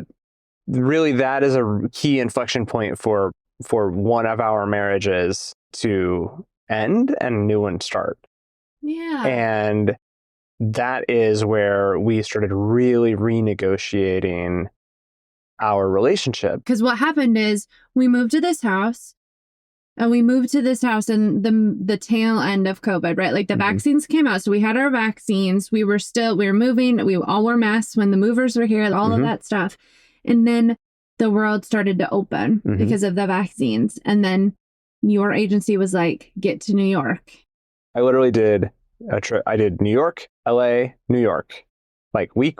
really that is a key inflection point for one of our marriages to end and a new one start. Yeah. And that is where we started really renegotiating our relationship. Because what happened is we moved to this house, and we moved to this house in the tail end of COVID, right? Like the vaccines came out. So we had our vaccines. We were moving. We all wore masks when the movers were here, all of that stuff. And then the world started to open because of the vaccines. And then your agency was like, get to New York. I literally did a trip. I did New York, LA, New York, like week.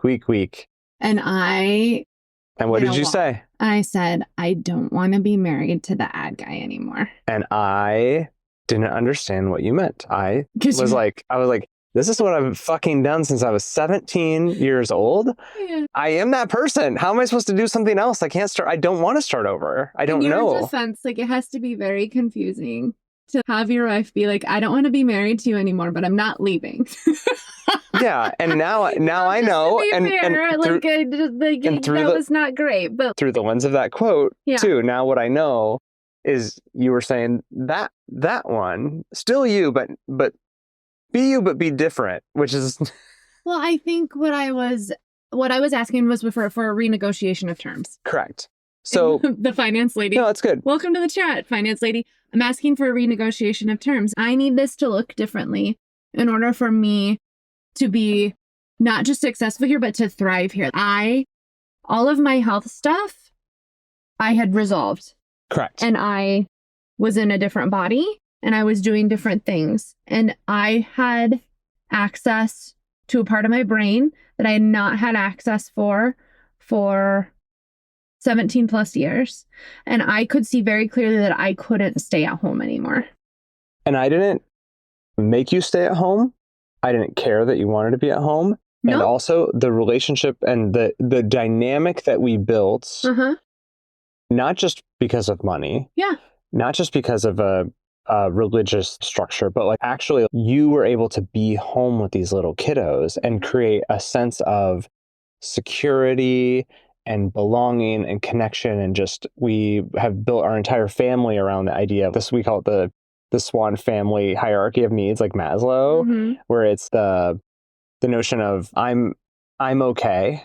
And what did you say? I said, I don't want to be married to the ad guy anymore. And I didn't understand what you meant. I was like, this is what I've fucking done since I was 17 years old. Yeah. I am that person. How am I supposed to do something else? I can't start. I don't want to start over. I don't know. In defense, like, it has to be very confusing to have your wife be like, I don't want to be married to you anymore, but I'm not leaving. Yeah, and now I know, that was not great, but through the lens of that quote too. Now what I know is you were saying that one still you, but be you, but be different, which is. Well, I think what I was asking was for a renegotiation of terms. Correct. So the finance lady. No, it's good. Welcome to the chat, finance lady. I'm asking for a renegotiation of terms. I need this to look differently in order for me to be not just successful here, but to thrive here. All of my health stuff, I had resolved. Correct. And I was in a different body, and I was doing different things. And I had access to a part of my brain that I had not had access for 17 plus years. And I could see very clearly that I couldn't stay at home anymore. And I didn't make you stay at home. I didn't care that you wanted to be at home. No. And also the relationship and the dynamic that we built, not just because of money, not just because of a religious structure, but like actually you were able to be home with these little kiddos and create a sense of security and belonging and connection. And just, we have built our entire family around the idea of this. We call it the Swan family hierarchy of needs, like Maslow, where it's the notion of I'm okay.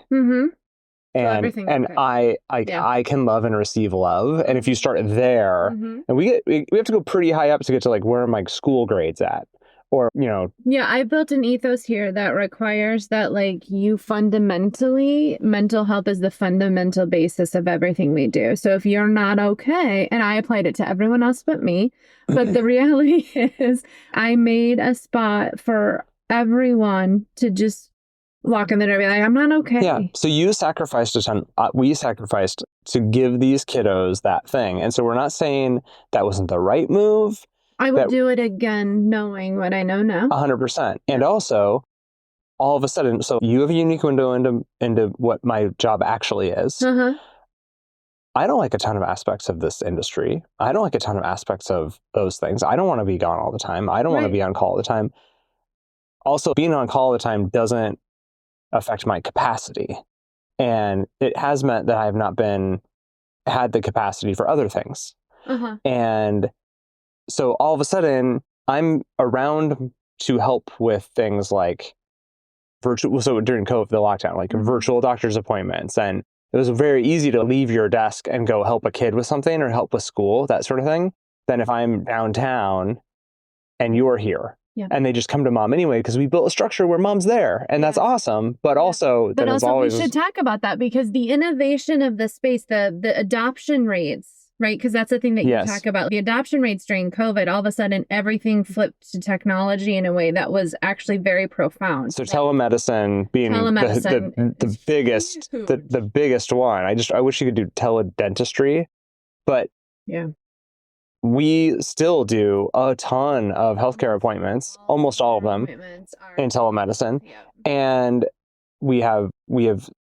And okay. I can love and receive love. And if you start there, and we have to go pretty high up to get to like where are my school grades at, or Yeah, I built an ethos here that requires that like you fundamentally, mental health is the fundamental basis of everything we do. So if you're not okay, and I applied it to everyone else but me, but the reality is I made a spot for everyone to just walk in the door and be like, I'm not okay. Yeah. So you sacrificed a ton. We sacrificed to give these kiddos that thing. And so we're not saying that wasn't the right move. I would do it again knowing what I know now. 100%. And also, all of a sudden, so you have a unique window into what my job actually is. I don't like a ton of aspects of this industry. I don't like a ton of aspects of those things. I don't want to be gone all the time. I don't want to be on call all the time. Also, being on call all the time doesn't affect my capacity. And it has meant that I have not had the capacity for other things. And so all of a sudden, I'm around to help with things like virtual. So during COVID, the lockdown, like virtual doctor's appointments, and it was very easy to leave your desk and go help a kid with something or help with school, that sort of thing, than if I'm downtown and you're here. And they just come to mom anyway, because we built a structure where mom's there. And that's awesome. But also, but also we should talk about that, because the innovation of the space, the adoption rates, right? Because that's the thing that you talk about. The adoption rates during COVID, all of a sudden, everything flipped to technology in a way that was actually very profound. So telemedicine being the biggest, the biggest one. I wish you could do teledentistry, but we still do a ton of healthcare appointments, almost all of them in telemedicine. And we have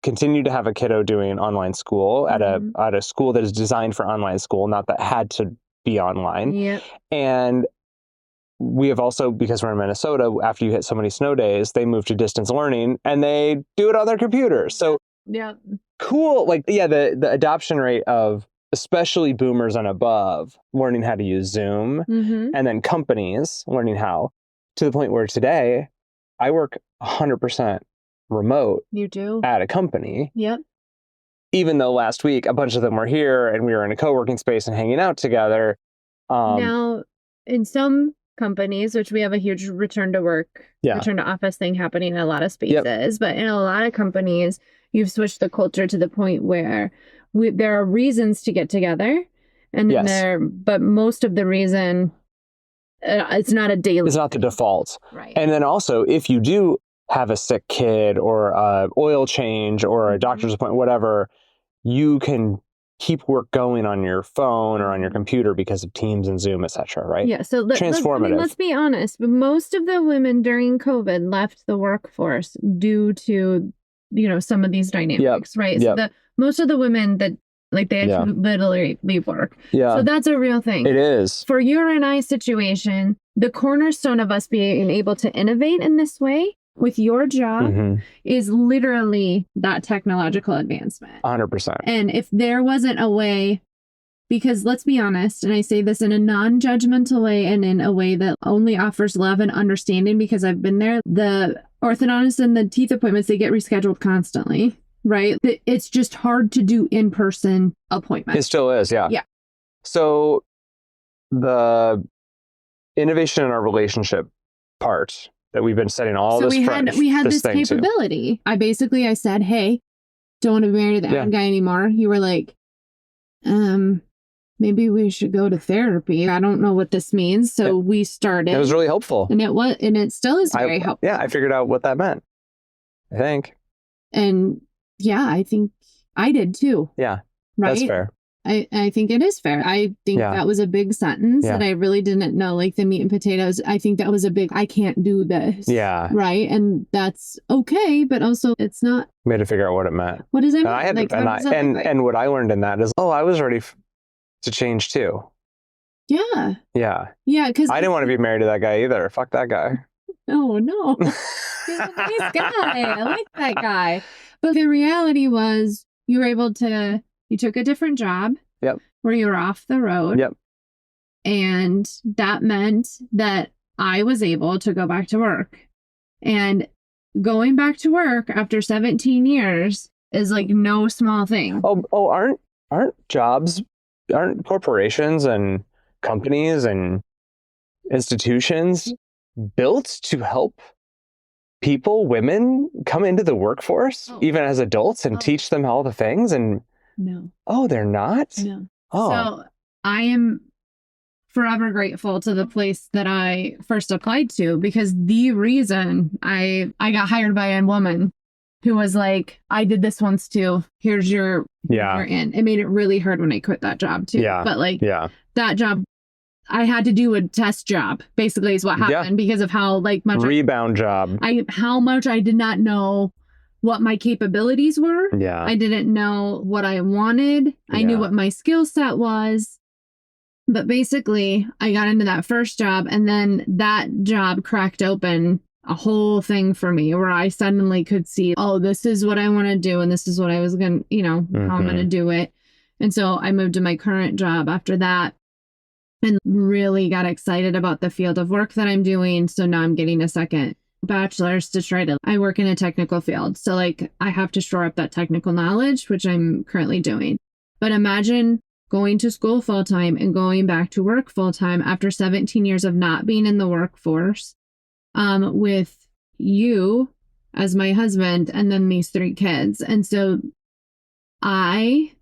continued to have a kiddo doing online school at a school that is designed for online school, not that had to be online. And we have also, because we're in Minnesota, after you hit so many snow days, they move to distance learning and they do it on their computers. So cool. Like, the adoption rate of especially boomers and above learning how to use Zoom, and then companies learning how, to the point where today I work 100% remote. You do? At a company. Even though last week a bunch of them were here and we were in a co-working space and hanging out together. Now, in some companies, which we have a huge return to office thing happening in a lot of spaces, but in a lot of companies, you've switched the culture to the point where there are reasons to get together, and then but most of the reason, it's not a daily. It's not the default. Right. And then also, if you do have a sick kid or a oil change or a doctor's appointment, whatever, you can keep work going on your phone or on your computer because of Teams and Zoom, etc. Right? Yeah. So transformative. Let's be honest. Most of the women during COVID left the workforce due to some of these dynamics, right? So most of the women that they had to literally leave work. So that's a real thing. It is. For your and I situation, the cornerstone of us being able to innovate in this way with your job is literally that technological advancement. 100%. And if there wasn't a way, because let's be honest, and I say this in a non-judgmental way and in a way that only offers love and understanding, because I've been there, the orthodontist and the teeth appointments, they get rescheduled constantly, right? It's just hard to do in-person appointments. It still is, yeah. So the innovation in our relationship part that we've been setting all this we had this capability. I said, hey, don't want to be married to that guy anymore. You were like, maybe we should go to therapy. I don't know what this means. So we started. It was really helpful. And it still is very helpful. Yeah, I figured out what that meant, I think. And I think I did too. Yeah, right? That's fair. I think it is fair. I think that was a big sentence that I really didn't know, like the meat and potatoes. I think that was a big, I can't do this. Yeah. Right. And that's okay. But also it's not. We had to figure out what it meant. What does that mean? I had and what I learned in that is, I was ready to change too. Yeah. Yeah. Yeah. Because I didn't want to be married to that guy either. Fuck that guy. Oh, no. He's a nice guy. I like that guy. But the reality was you took a different job. Yep. Where you were off the road. Yep. And that meant that I was able to go back to work. And going back to work after 17 years is like no small thing. Aren't corporations and companies and institutions built to help women come into the workforce, even as adults, and teach them all the things? And no. Oh, they're not? No. Oh. So I am forever grateful to the place that I first applied to, because the reason I got hired by a woman who was like, I did this once too. Here's your in. It made it really hard when I quit that job too. Yeah. But that job I had to do a test job, basically, is what happened because of how much rebound job. How much I did not know what my capabilities were. Yeah. I didn't know what I wanted. I knew what my skill set was. But basically, I got into that first job, and then that job cracked open a whole thing for me where I suddenly could see, oh, this is what I want to do, and this is what I was going to, how I'm going to do it. And so I moved to my current job after that and really got excited about the field of work that I'm doing. So now I'm getting a second bachelor's to I work in a technical field. So I have to shore up that technical knowledge, which I'm currently doing. But imagine going to school full time and going back to work full time after 17 years of not being in the workforce, with you as my husband and then these 3 kids. And so I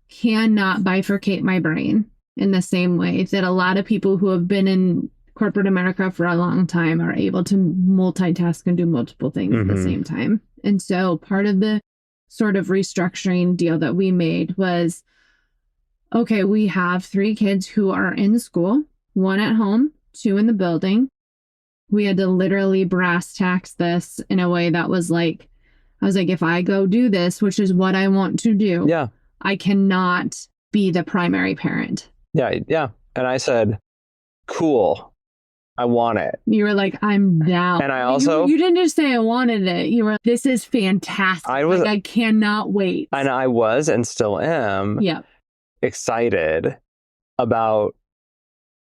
cannot bifurcate my brain in the same way that a lot of people who have been in corporate America for a long time are able to multitask and do multiple things at the same time. And so part of the sort of restructuring deal that we made was, okay, we have 3 kids who are in school, 1 at home, 2 in the building. We had to literally brass tacks this in a way that was I was like, if I go do this, which is what I want to do, I cannot be the primary parent. Yeah. And I said, cool. I want it. You were like, I'm down. And I also... You didn't just say I wanted it. You were, this is fantastic. I cannot wait. And I was and still am excited about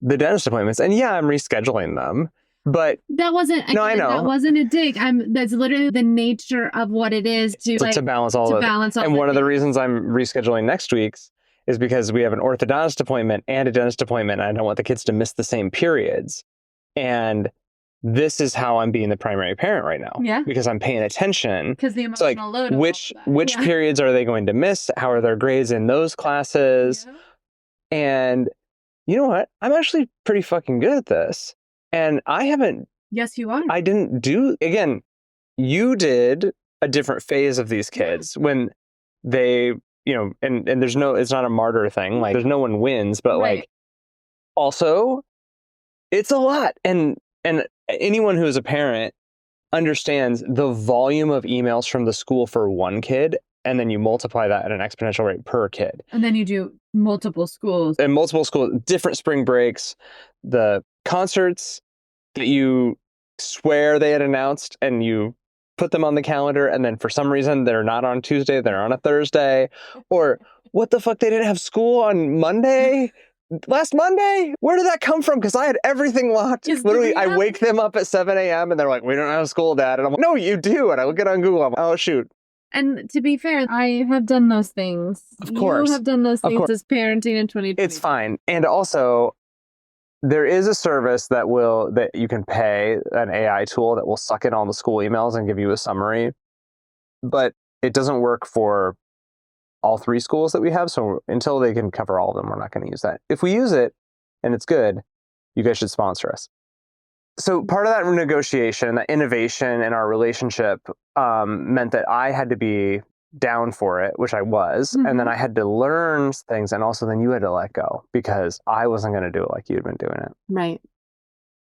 the dentist appointments. And I'm rescheduling them. But that wasn't... I know. That wasn't a dig. That's literally the nature of what it is to balance all of it. And one of the reasons I'm rescheduling next week's is because we have an orthodontist appointment and a dentist appointment. And I don't want the kids to miss the same periods. And this is how I'm being the primary parent right now. Yeah. Because I'm paying attention. Because the emotional load. Which periods are they going to miss? How are their grades in those classes? Yeah. And you know what? I'm actually pretty fucking good at this. And I haven't... Yes, you are. I didn't do... Again, you did a different phase of these kids when they, and there's no... It's not a martyr thing. There's no one wins, but also... It's a lot. And anyone who is a parent understands the volume of emails from the school for one kid, and then you multiply that at an exponential rate per kid. And then you do multiple schools. And multiple schools, different spring breaks, the concerts that you swear they had announced and you put them on the calendar, and then for some reason they're not on Tuesday, they're on a Thursday. Or what the fuck, they didn't have school on Monday? Last Monday? Where did that come from? Because I had everything locked. Literally, I wake them up at 7 a.m. and they're like, we don't have school, Dad. And I'm like, no, you do. And I look it on Google. I'm like, oh, shoot. And to be fair, I have done those things. Of course. You have done those things as parenting in 2020. It's fine. And also, there is a service that you can pay, an AI tool that will suck in all the school emails and give you a summary. But it doesn't work for all 3 schools that we have. So until they can cover all of them, we're not going to use that. If we use it and it's good, you guys should sponsor us. So part of that negotiation, that innovation in our relationship meant that I had to be down for it, which I was. And then I had to learn things. And also then you had to let go because I wasn't going to do it like you'd been doing it. Right.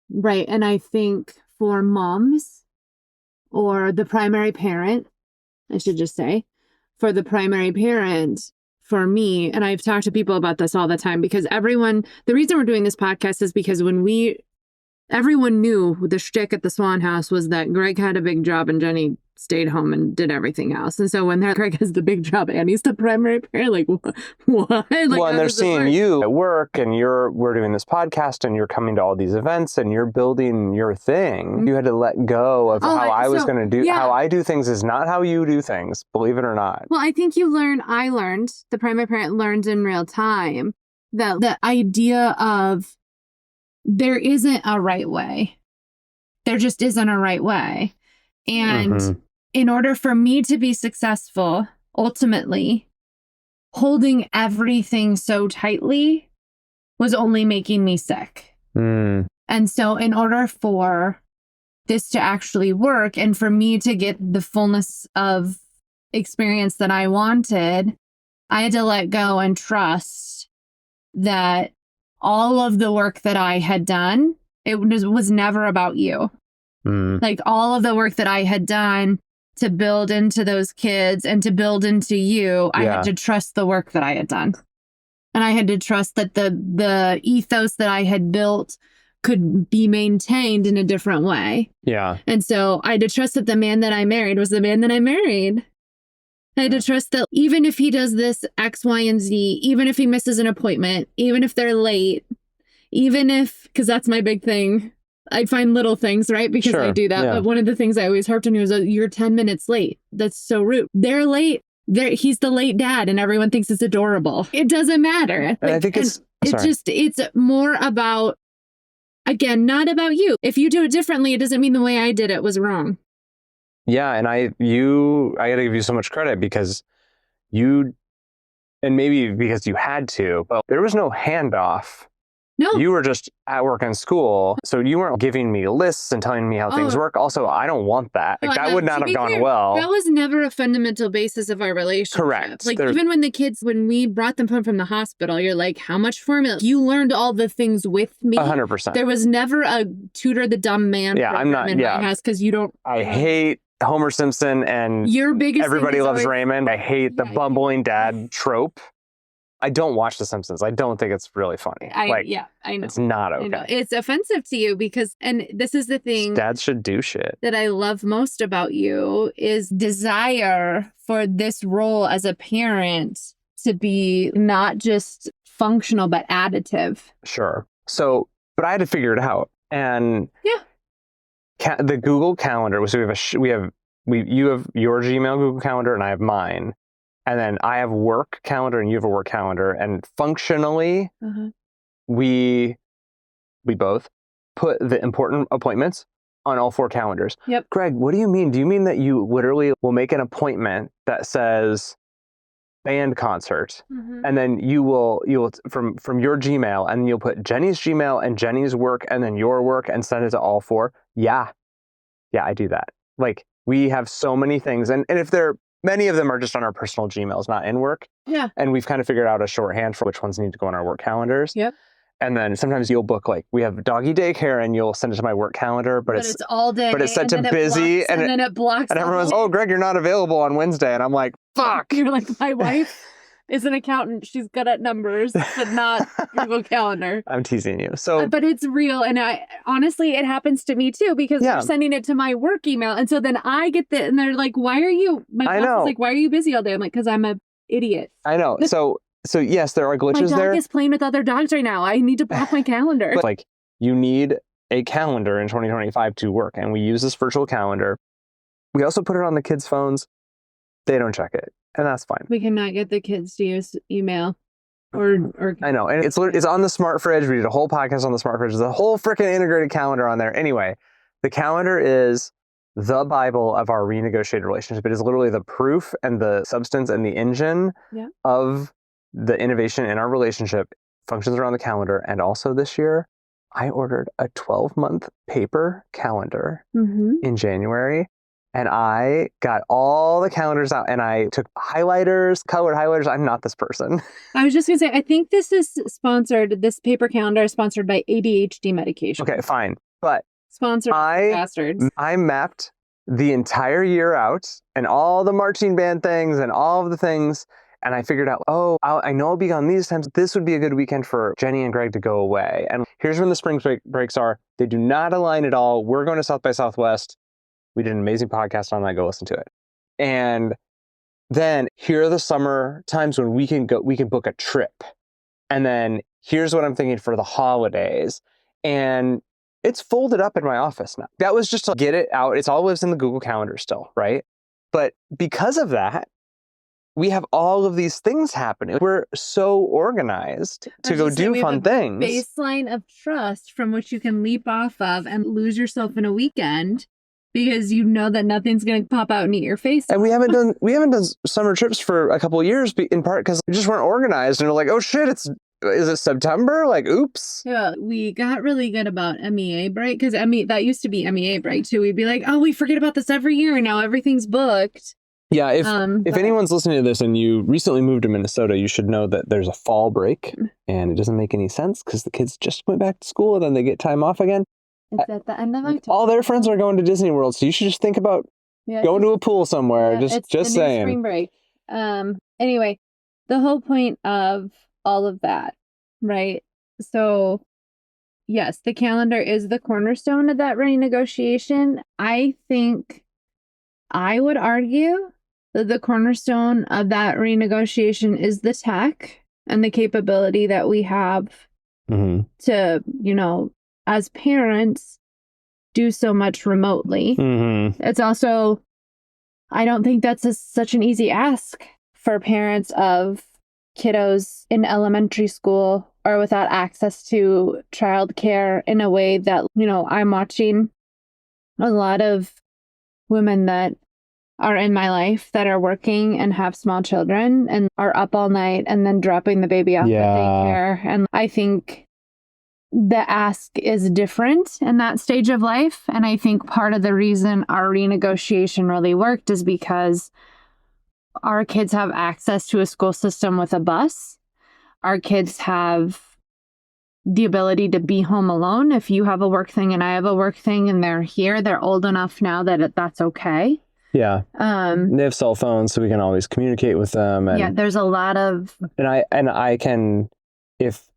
Right. And I think for moms or the primary parent, I should just say, for the primary parent, for me, and I've talked to people about this all the time because the reason we're doing this podcast is because everyone knew the shtick at the Swan House was that Greg had a big job and Jenny stayed home and did everything else. And so when Greg has the big job and he's the primary parent, what? Well, and they're seeing you at work and we're doing this podcast and you're coming to all these events and you're building your thing. You had to let go of how I was going to do, how I do things is not how you do things, believe it or not. Well, I think I learned, the primary parent learned in real time that the idea of there isn't a right way. There just isn't a right way. And in order for me to be successful, ultimately, holding everything so tightly was only making me sick. And so in order for this to actually work and for me to get the fullness of experience that I wanted, I had to let go and trust that all of the work that I had done, it was never about you. Like all of the work that I had done to build into those kids and to build into you, I had to trust the work that I had done. And I had to trust that the ethos that I had built could be maintained in a different way. Yeah. And so I had to trust that the man that I married was the man that I married. I had to trust that even if he does this X, Y, and Z, even if he misses an appointment, even if they're late, even if, because that's my big thing. I find little things, right? Because I do that. But one of the things I always harped on was, you're 10 minutes late. That's so rude. They're late. He's the late dad and everyone thinks it's adorable. It doesn't matter. And I think it's more about, again, not about you. If you do it differently, it doesn't mean the way I did it was wrong. Yeah. And I gotta give you so much credit because and maybe because you had to, but there was no handoff. No. You were just at work and school. So you weren't giving me lists and telling me how things work. Also, I don't want that. Like, that would not have gone well. That was never a fundamental basis of our relationship. Correct. Like, even when we brought them home from the hospital, you're like, how much formula? You learned all the things with me. 100%. There was never a tutor the dumb man program in my house because you don't. I hate Homer Simpson and your biggest Everybody Loves Raymond. I hate the bumbling dad trope. I don't watch The Simpsons. I don't think it's really funny. I know. It's not okay. It's offensive to you because, and this is the thing. Dads should do shit. That I love most about you is desire for this role as a parent to be not just functional, but additive. Sure. So, but I had to figure it out. And the Google Calendar, so you have your Gmail Google Calendar and I have mine. And then I have work calendar and you have a work calendar. And functionally, we both put the important appointments on all 4 calendars. Yep. Greg, what do you mean? Do you mean that you literally will make an appointment that says band concert, and then you will from your Gmail, and you'll put Jenny's Gmail and Jenny's work and then your work and send it to all 4? Yeah, I do that. Like, we have so many things, and if many of them are just on our personal Gmails, not in work. Yeah. And we've kind of figured out a shorthand for which ones need to go on our work calendars. Yep. And then sometimes you'll book, like, we have doggy daycare and you'll send it to my work calendar, but it's all day. But it's set to busy. And then it blocks. And everyone's, oh, Greg, you're not available on Wednesday. And I'm like, fuck. You're like, my wife is an accountant. She's good at numbers, but not Google Calendar. I'm teasing you. So, but it's real. And honestly, it happens to me too, because they're sending it to my work email. And so then I get and they're like, why are you, my boss is like, why are you busy all day? I'm like, because I'm an idiot. I know. So yes, there are glitches there. My dog is playing with other dogs right now. I need to block my calendar. But, like, you need a calendar in 2025 to work. And we use this virtual calendar. We also put it on the kids' phones. They don't check it. And that's fine. We cannot get the kids to use email or I know. And it's on the smart fridge. We did a whole podcast on the smart fridge. There's a whole freaking integrated calendar on there. Anyway, the calendar is the Bible of our renegotiated relationship. It is literally the proof and the substance and the engine of the innovation in our relationship. Functions around the calendar. And also this year, I ordered a 12-month paper calendar in January. And I got all the calendars out and I took highlighters, colored highlighters. I'm not this person. I was just going to say, I think this paper calendar is sponsored by ADHD medication. Okay, fine. But sponsored by bastards. I mapped the entire year out and all the marching band things and all of the things. And I figured out, I know I'll be gone these times. This would be a good weekend for Jenny and Greg to go away. And here's when the spring breaks are. They do not align at all. We're going to South by Southwest. We did an amazing podcast on that. Go listen to it. And then here are the summer times when we can book a trip. And then here's what I'm thinking for the holidays. And it's folded up in my office now. That was just to get it out. It all lives in the Google Calendar still, right? But because of that, we have all of these things happening. We're so organized to go do fun things. Baseline of trust from which you can leap off of and lose yourself in a weekend. Because you know that nothing's going to pop out and eat your face. And we haven't done summer trips for a couple of years, in part because we just weren't organized. And we're like, oh shit, is it September? Like, oops. Yeah, we got really good about MEA break because that used to be MEA break too. We'd be like, oh, we forget about this every year and now everything's booked. Yeah, if anyone's listening to this and you recently moved to Minnesota, you should know that there's a fall break, and it doesn't make any sense because the kids just went back to school and then they get time off again. It's at the end of October. All their friends are going to Disney World, so you should just think about going to a pool somewhere. It's just the new saying. Spring break. Anyway, the whole point of all of that, right? So, yes, the calendar is the cornerstone of that renegotiation. I think I would argue that the cornerstone of that renegotiation is the tech and the capability that we have to, as parents, do so much remotely. It's also, I don't think that's such an easy ask for parents of kiddos in elementary school or without access to childcare in a way that, I'm watching a lot of women that are in my life that are working and have small children and are up all night and then dropping the baby off at daycare. And I think the ask is different in that stage of life. And I think part of the reason our renegotiation really worked is because our kids have access to a school system with a bus. Our kids have the ability to be home alone. If you have a work thing and I have a work thing and they're here, they're old enough now that that's okay. Yeah. They have cell phones, so we can always communicate with them. And, there's a lot of... And I can, if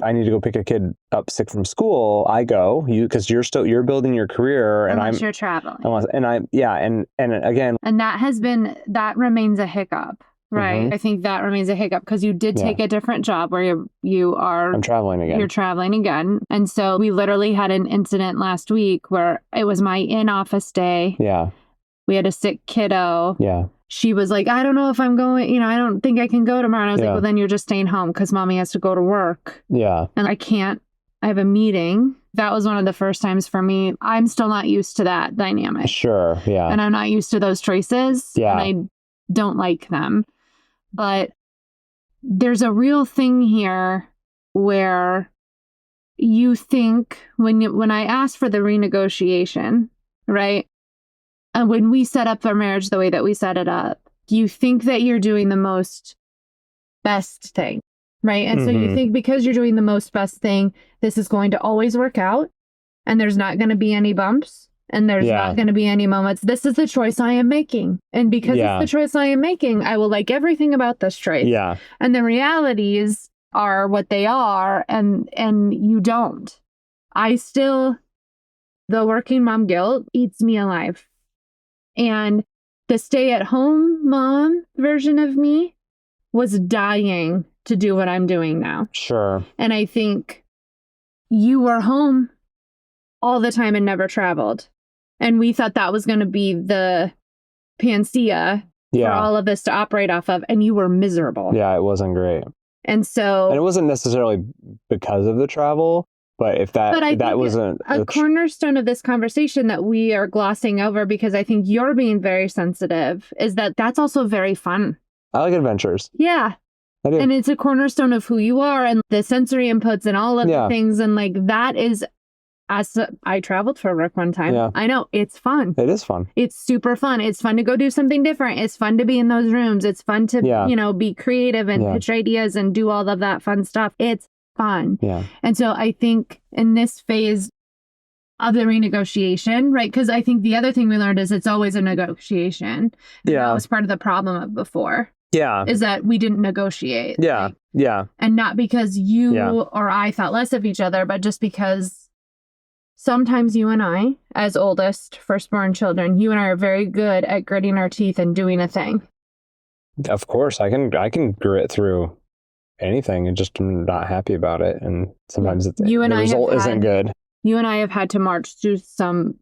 I need to go pick a kid up sick from school, I go. Because you're building your career, and unless you're traveling. And again, and that remains a hiccup, right? I think that remains a hiccup because you did take a different job where I'm traveling again. You're traveling again, and so we literally had an incident last week where it was my in-office day. Yeah. We had a sick kiddo. Yeah. She was like, I don't know if I'm going, I don't think I can go tomorrow. And I was like, well, then you're just staying home because mommy has to go to work. Yeah. And I have a meeting. That was one of the first times for me. I'm still not used to that dynamic. Sure. Yeah. And I'm not used to those choices. Yeah. And I don't like them. But there's a real thing here where you think when I asked for the renegotiation, right? And when we set up our marriage the way that we set it up, you think that you're doing the best thing, right? And so you think because you're doing the most best thing, this is going to always work out and there's not going to be any bumps and there's not going to be any moments. This is the choice I am making. And because it's the choice I am making, I will like everything about this choice. Yeah. And the realities are what they are and you don't. The working mom guilt eats me alive. And the stay-at-home mom version of me was dying to do what I'm doing now. Sure. And I think you were home all the time and never traveled. And we thought that was going to be the panacea for all of this to operate off of. And you were miserable. Yeah, it wasn't great. And it wasn't necessarily because of the travel. But if that wasn't a cornerstone of this conversation that we are glossing over because I think you're being very sensitive is that's also very fun. I like adventures. Yeah. I do. And it's a cornerstone of who you are and the sensory inputs and all of the things. And like that is, I traveled for work one time. Yeah. I know it's fun. It is fun. It's super fun. It's fun to go do something different. It's fun to be in those rooms. It's fun to, be creative and pitch ideas and do all of that fun stuff. It's fun. Yeah. And so I think in this phase of the renegotiation, right? Because I think the other thing we learned is it's always a negotiation. Yeah. That was part of the problem of before. Yeah. Is that we didn't negotiate. Yeah. Right? Yeah. And not because you or I thought less of each other, but just because sometimes you and I, as oldest, firstborn children, you and I are very good at gritting our teeth and doing a thing. Of course, I can grit through anything and just I'm not happy about it. And sometimes the result isn't good. You and I have had to march through some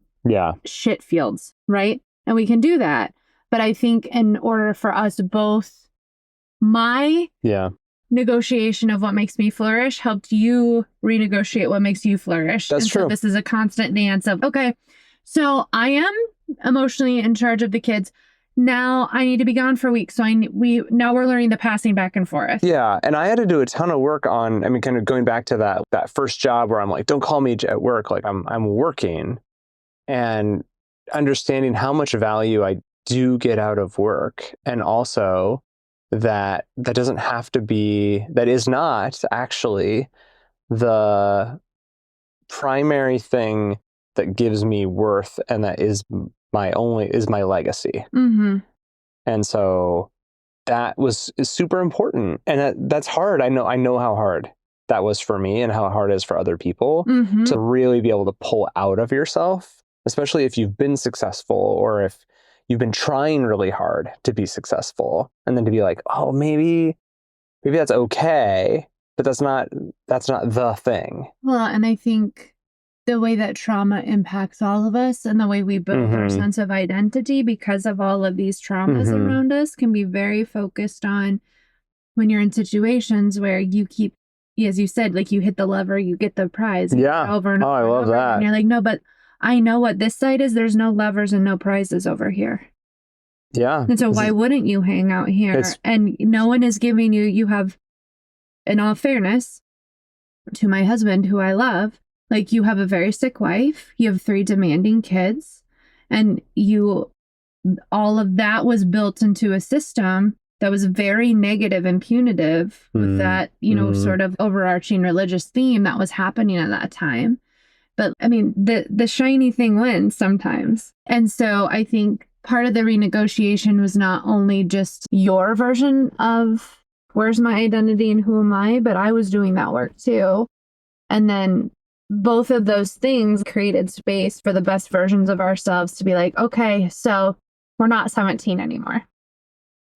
shit fields, right? And we can do that. But I think in order for us both, my negotiation of what makes me flourish helped you renegotiate what makes you flourish. That's true. So this is a constant dance of, okay, so I am emotionally in charge of the kids. Now I need to be gone for a week. So now we're learning the passing back and forth. Yeah. And I had to do a ton of work on, kind of going back to that first job where I'm like, don't call me at work. Like I'm working and understanding how much value I do get out of work, and also that doesn't have to be, that is not actually the primary thing that gives me worth, and that is my legacy. Mm-hmm. And so that is super important, and that's hard. I know how hard that was for me, and how hard it is for other people to really be able to pull out of yourself, especially if you've been successful, or if you've been trying really hard to be successful, and then to be like, oh, maybe that's okay, but that's not the thing. Well, and I think the way that trauma impacts all of us, and the way we build our sense of identity because of all of these traumas around us, can be very focused on when you're in situations where you keep, as you said, like you hit the lever, you get the prize. Yeah. Over and over. I love that. And you're like, no, but I know what this side is. There's no levers and no prizes over here. Yeah. And so why wouldn't you hang out here? And no one is giving you have, in all fairness to my husband, who I love, like, you have a very sick wife, you have 3 demanding kids, and all of that was built into a system that was very negative and punitive with that, sort of overarching religious theme that was happening at that time. But I mean, the shiny thing wins sometimes. And so I think part of the renegotiation was not only just your version of where's my identity and who am I, but I was doing that work too. And then both of those things created space for the best versions of ourselves to be like, okay, so we're not 17 anymore.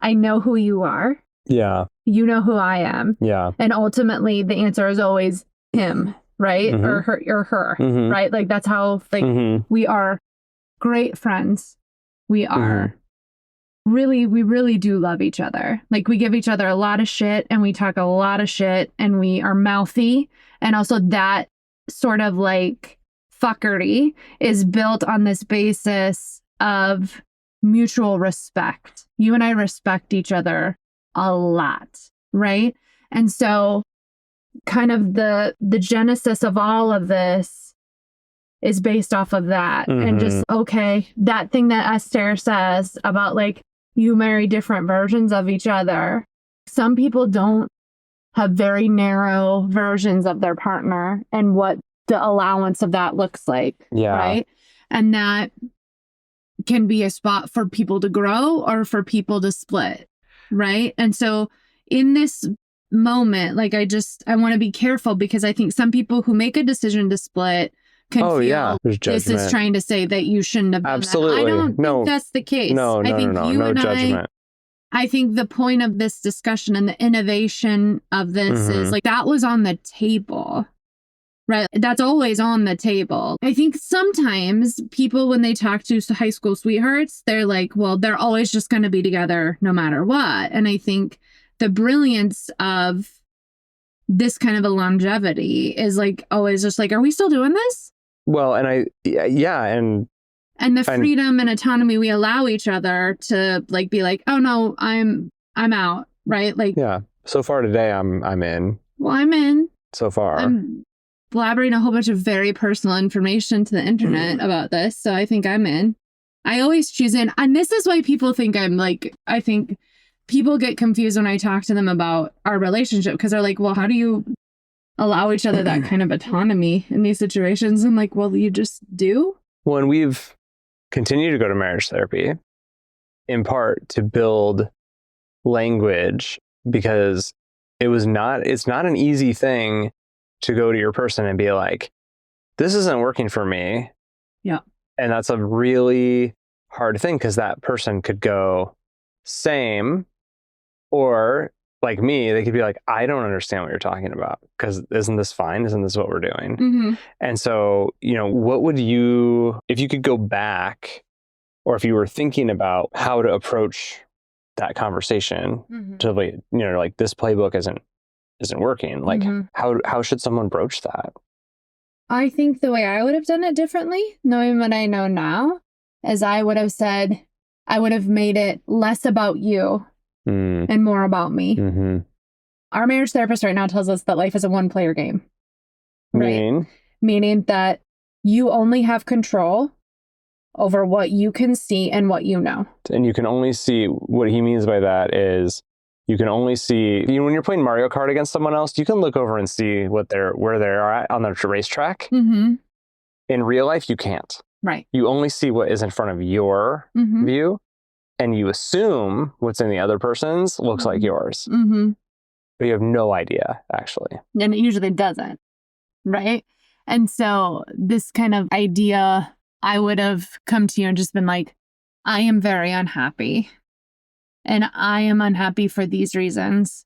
I know who you are. Yeah. You know who I am. Yeah. And ultimately the answer is always him, right? Or her, right? Like, that's how, like, we are great friends. We are we really do love each other. Like, we give each other a lot of shit, and we talk a lot of shit, and we are mouthy. And also that sort of like fuckery is built on this basis of mutual respect. You and I respect each other a lot, right? And so kind of the genesis of all of this is based off of that. And just, okay, that thing that Esther says about, like, you marry different versions of each other. Some people don't have very narrow versions of their partner and what the allowance of that looks like. Yeah. Right. And that can be a spot for people to grow or for people to split. Right. And so in this moment, like, I want to be careful, because I think some people who make a decision to split can feel this is trying to say that you shouldn't have done Absolutely. that. I don't think that's the case. No, I think you no and judgment. I think the point of this discussion and the innovation of this is, like, that was on the table, right? That's always on the table. I think sometimes people, when they talk to high school sweethearts, they're like, well, they're always just going to be together no matter what. And I think the brilliance of this kind of a longevity is, like, always just like, are we still doing this? Well, and and the freedom and autonomy we allow each other to, like, be like, oh no, I'm out, right? Like, yeah. So far today, I'm in. Well, I'm in. So far, I'm blabbering a whole bunch of very personal information to the internet about this, so I think I'm in. I always choose in, and this is why people think I'm like. I think people get confused when I talk to them about our relationship, because they're like, well, how do you allow each other that kind of autonomy in these situations? I'm like, well, you just do. Well, and we've continued to go to marriage therapy in part to build language, because it's not an easy thing to go to your person and be like, this isn't working for me. Yeah. And that's a really hard thing, because that person could go same, or like me, they could be like, I don't understand what you're talking about, because isn't this fine? Isn't this what we're doing? And so, what would you, if you could go back, or if you were thinking about how to approach that conversation to, like, like, this playbook isn't working, like, how should someone broach that? I think the way I would have done it differently, knowing what I know now, is I would have made it less about you and more about me. Our marriage therapist right now tells us that life is a one-player game. Right? Meaning that you only have control over what you can see and what you know. And you can only see, what he means by that is you can only see, when you're playing Mario Kart against someone else, you can look over and see where they are at on the racetrack. Mm-hmm. In real life, you can't. Right. You only see what is in front of your view, and you assume what's in the other person's looks like yours. Mm-hmm. But you have no idea, actually. And it usually doesn't, right? And so this kind of idea, I would have come to you and just been like, I am very unhappy. And I am unhappy for these reasons.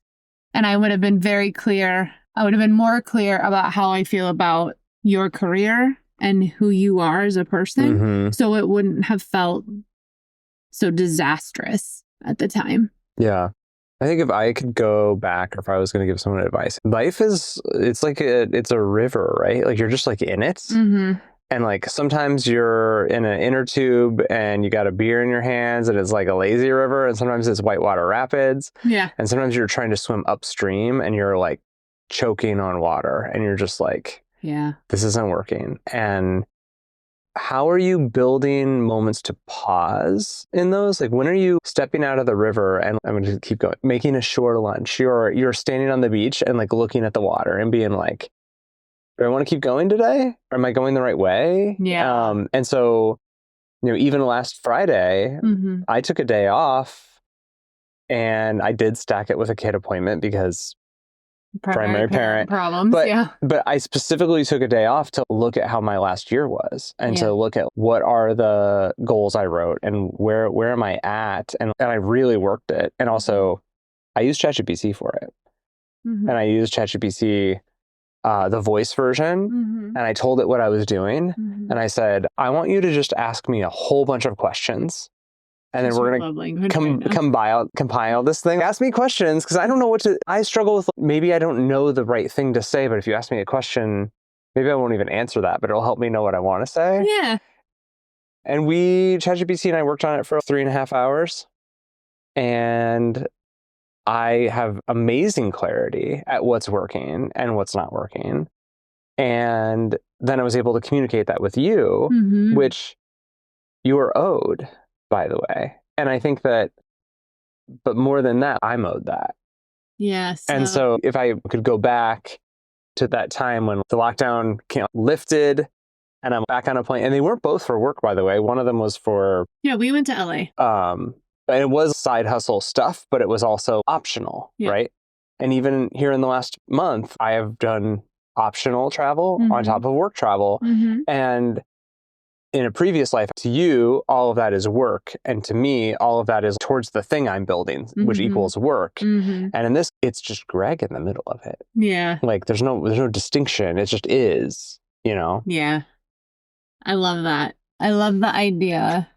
And I would have been very clear. I would have been more clear about how I feel about your career and who you are as a person. Mm-hmm. So it wouldn't have felt so disastrous at the time. Yeah. I think if I could go back, or if I was going to give someone advice, life is, it's like it's a river, right? Like you're just like in it. Mm-hmm. And like sometimes you're in an inner tube and you got a beer in your hands and it's like a lazy river, and sometimes it's whitewater rapids. Yeah. And sometimes you're trying to swim upstream and you're like choking on water and you're just like, yeah, this isn't working. And how are you building moments to pause in those? Like when are you stepping out of the river, and I'm going to keep going, making a shore lunch? You're standing on the beach and like looking at the water and being like, do I want to keep going today? Or am I going the right way? Yeah. And so, even last Friday, I took a day off and I did stack it with a kid appointment because primary parent problems. But I specifically took a day off to look at how my last year was, and to look at what are the goals I wrote and where am I at? And I really worked it. And also I used ChatGPT for it. And I used ChatGPT, the voice version, and I told it what I was doing. And I said, I want you to just ask me a whole bunch of questions. And then we're going to compile this thing. Ask me questions, because I don't know I struggle with, maybe I don't know the right thing to say, but if you ask me a question, maybe I won't even answer that, but it'll help me know what I want to say. Yeah. And ChatGPT and I worked on it for 3.5 hours. And I have amazing clarity at what's working and what's not working. And then I was able to communicate that with you, which you are owed, by the way. And I think that, but more than that, I'm owed that. Yes. And so if I could go back to that time when the lockdown lifted and I'm back on a plane, and they weren't both for work, by the way. One of them was for... Yeah, we went to LA. And it was side hustle stuff, but it was also optional, right? And even here in the last month, I have done optional travel on top of work travel. And in a previous life, to you, all of that is work. And to me, all of that is towards the thing I'm building, which equals work. And in this, it's just Greg in the middle of it. Yeah. Like there's no distinction. It just is, Yeah. I love that. I love the idea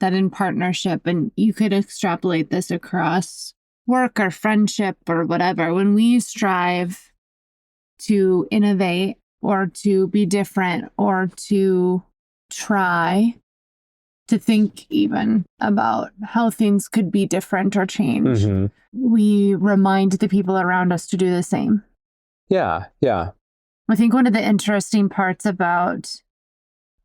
that in partnership, and you could extrapolate this across work or friendship or whatever, when we strive to innovate or to be different or to try to think even about how things could be different or change, we remind the people around us to do the same. Yeah. I think one of the interesting parts about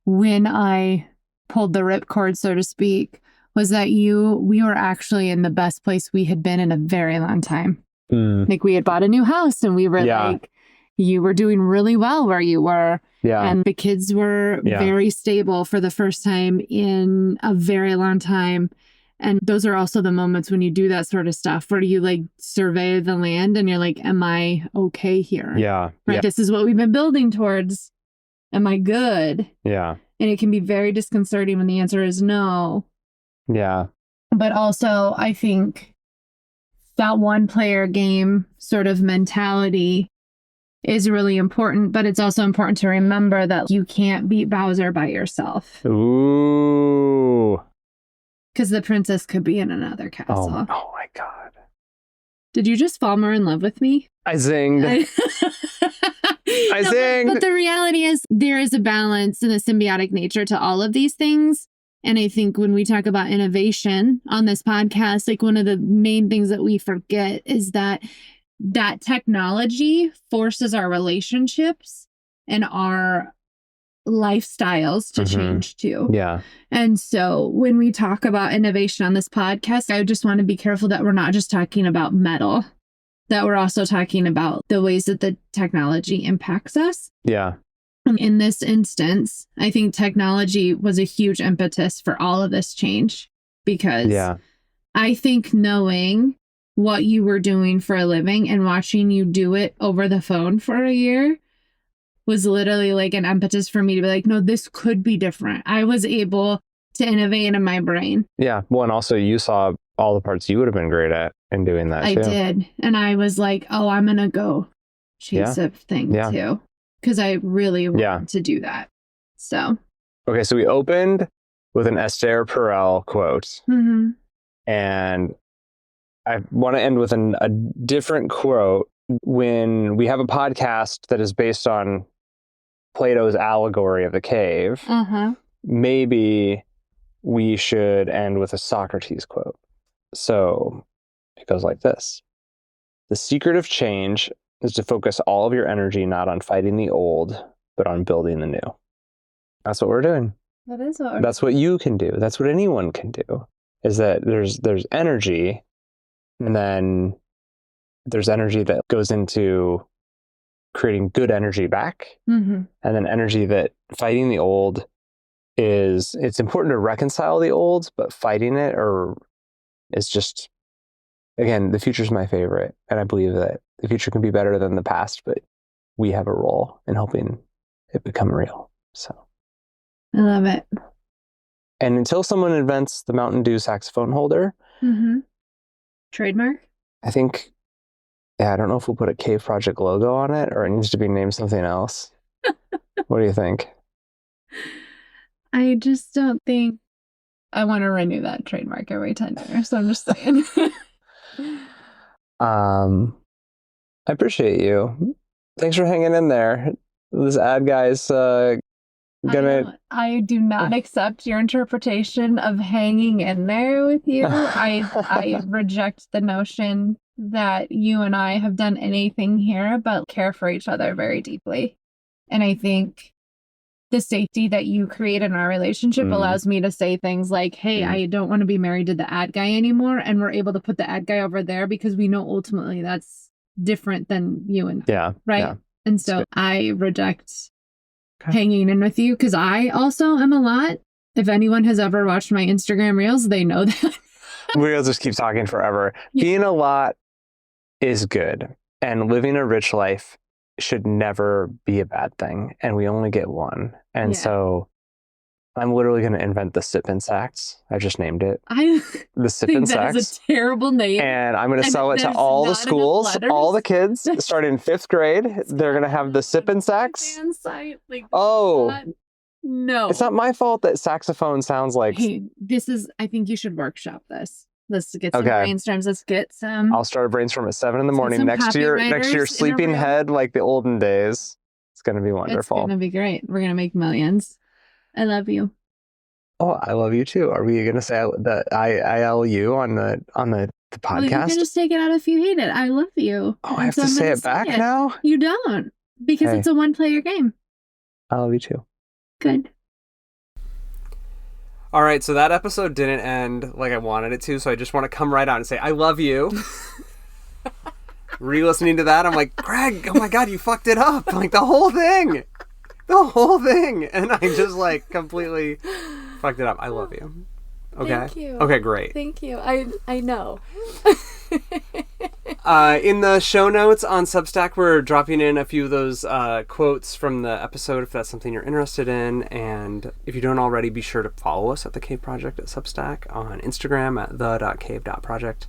when I pulled the ripcord, so to speak, was that we were actually in the best place we had been in a very long time. Like we had bought a new house and we were like, you were doing really well where you were. Yeah. And the kids were very stable for the first time in a very long time. And those are also the moments when you do that sort of stuff where you like survey the land and you're like, am I okay here? Yeah. Right. This is what we've been building towards. Am I good? Yeah. And it can be very disconcerting when the answer is no. Yeah. But also, I think that one player game sort of mentality is really important, but it's also important to remember that you can't beat Bowser by yourself. Ooh. Because the princess could be in another castle. Oh my God. Did you just fall more in love with me? I zinged. I zinged. But the reality is there is a balance and a symbiotic nature to all of these things. And I think when we talk about innovation on this podcast, like one of the main things that we forget is that technology forces our relationships and our lifestyles to change too. Yeah. And so when we talk about innovation on this podcast, I just want to be careful that we're not just talking about metal, that we're also talking about the ways that the technology impacts us. Yeah. In this instance, I think technology was a huge impetus for all of this change, because I think knowing what you were doing for a living and watching you do it over the phone for a year was literally like an impetus for me to be like, no, this could be different. I was able to innovate in my brain. Yeah. Well, and also you saw all the parts you would have been great at in doing that I too. did. And I was like, oh, I'm going to go chase a thing too. Because I really wanted to do that. So. Okay, so we opened with an Esther Perel quote. Mm-hmm. And I want to end with a different quote. When we have a podcast that is based on Plato's allegory of the cave, maybe we should end with a Socrates quote. So it goes like this. The secret of change is to focus all of your energy not on fighting the old, but on building the new. That's what we're doing. That is what That's what you can do. That's what anyone can do. Is that there's energy, and then there's energy that goes into creating good energy back, and then energy that fighting the old it's important to reconcile the old, but fighting it is just, again, the future's my favorite, and I believe that the future can be better than the past, but we have a role in helping it become real. So I love it. And until someone invents the Mountain Dew saxophone holder, trademark, I think, I don't know if we'll put a Cave Project logo on it or it needs to be named something else. What do you think? I just don't think I want to renew that trademark every 10 years. So I'm just saying. I appreciate you. Thanks for hanging in there. This ad guy's gonna. I do not accept your interpretation of hanging in there with you. I reject the notion that you and I have done anything here but care for each other very deeply. And I think the safety that you create in our relationship allows me to say things like, hey, I don't want to be married to the ad guy anymore. And we're able to put the ad guy over there because we know ultimately that's different than you and I, right? Yeah. And so I reject hanging in with you because I also am a lot. If anyone has ever watched my Instagram reels, they know that. We'll just keep talking forever. Yeah. Being a lot is good. And living a rich life should never be a bad thing. And we only get one. And so I'm literally going to invent the Sip and Sax. I just named it. The Sip and Sax. That is a terrible name. And I'm going to sell it to all the schools, all the kids starting in 5th grade. They're going to have the Sip and Sax. No. It's not my fault that saxophone sounds like... Hey, I think you should workshop this. Let's get some brainstorms. Let's get some... I'll start a brainstorm at 7 a.m. next to your sleeping head like the olden days. It's going to be wonderful. It's going to be great. We're going to make millions. I love you. Oh, I love you too. Are we going to say that ILU on the podcast? Well, you can just take it out if you hate it. I love you. Oh, I have to say it back now? You don't. Because it's a one-player game. I love you too. Good. All right, so that episode didn't end like I wanted it to, so I just want to come right out and say, I love you. Re-listening to that, I'm like, Greg, oh my God, you fucked it up. Like, the whole thing. And I just, like, completely fucked it up. I love you. Okay? Thank you. Okay, great. Thank you. I know. In the show notes on Substack, we're dropping in a few of those quotes from the episode if that's something you're interested in. And if you don't already, be sure to follow us at The Cave Project at Substack, on Instagram at the.cave.project,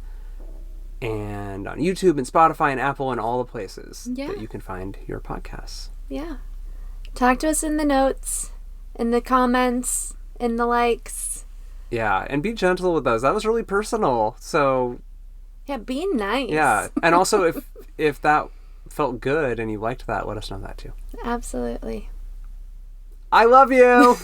and on YouTube and Spotify and Apple and all the places that you can find your podcasts. Yeah. Talk to us in the notes, in the comments, in the likes. Yeah, and be gentle with us. That was really personal, so... Yeah, be nice. Yeah, and also if that felt good and you liked that, let us know that too. Absolutely. I love you!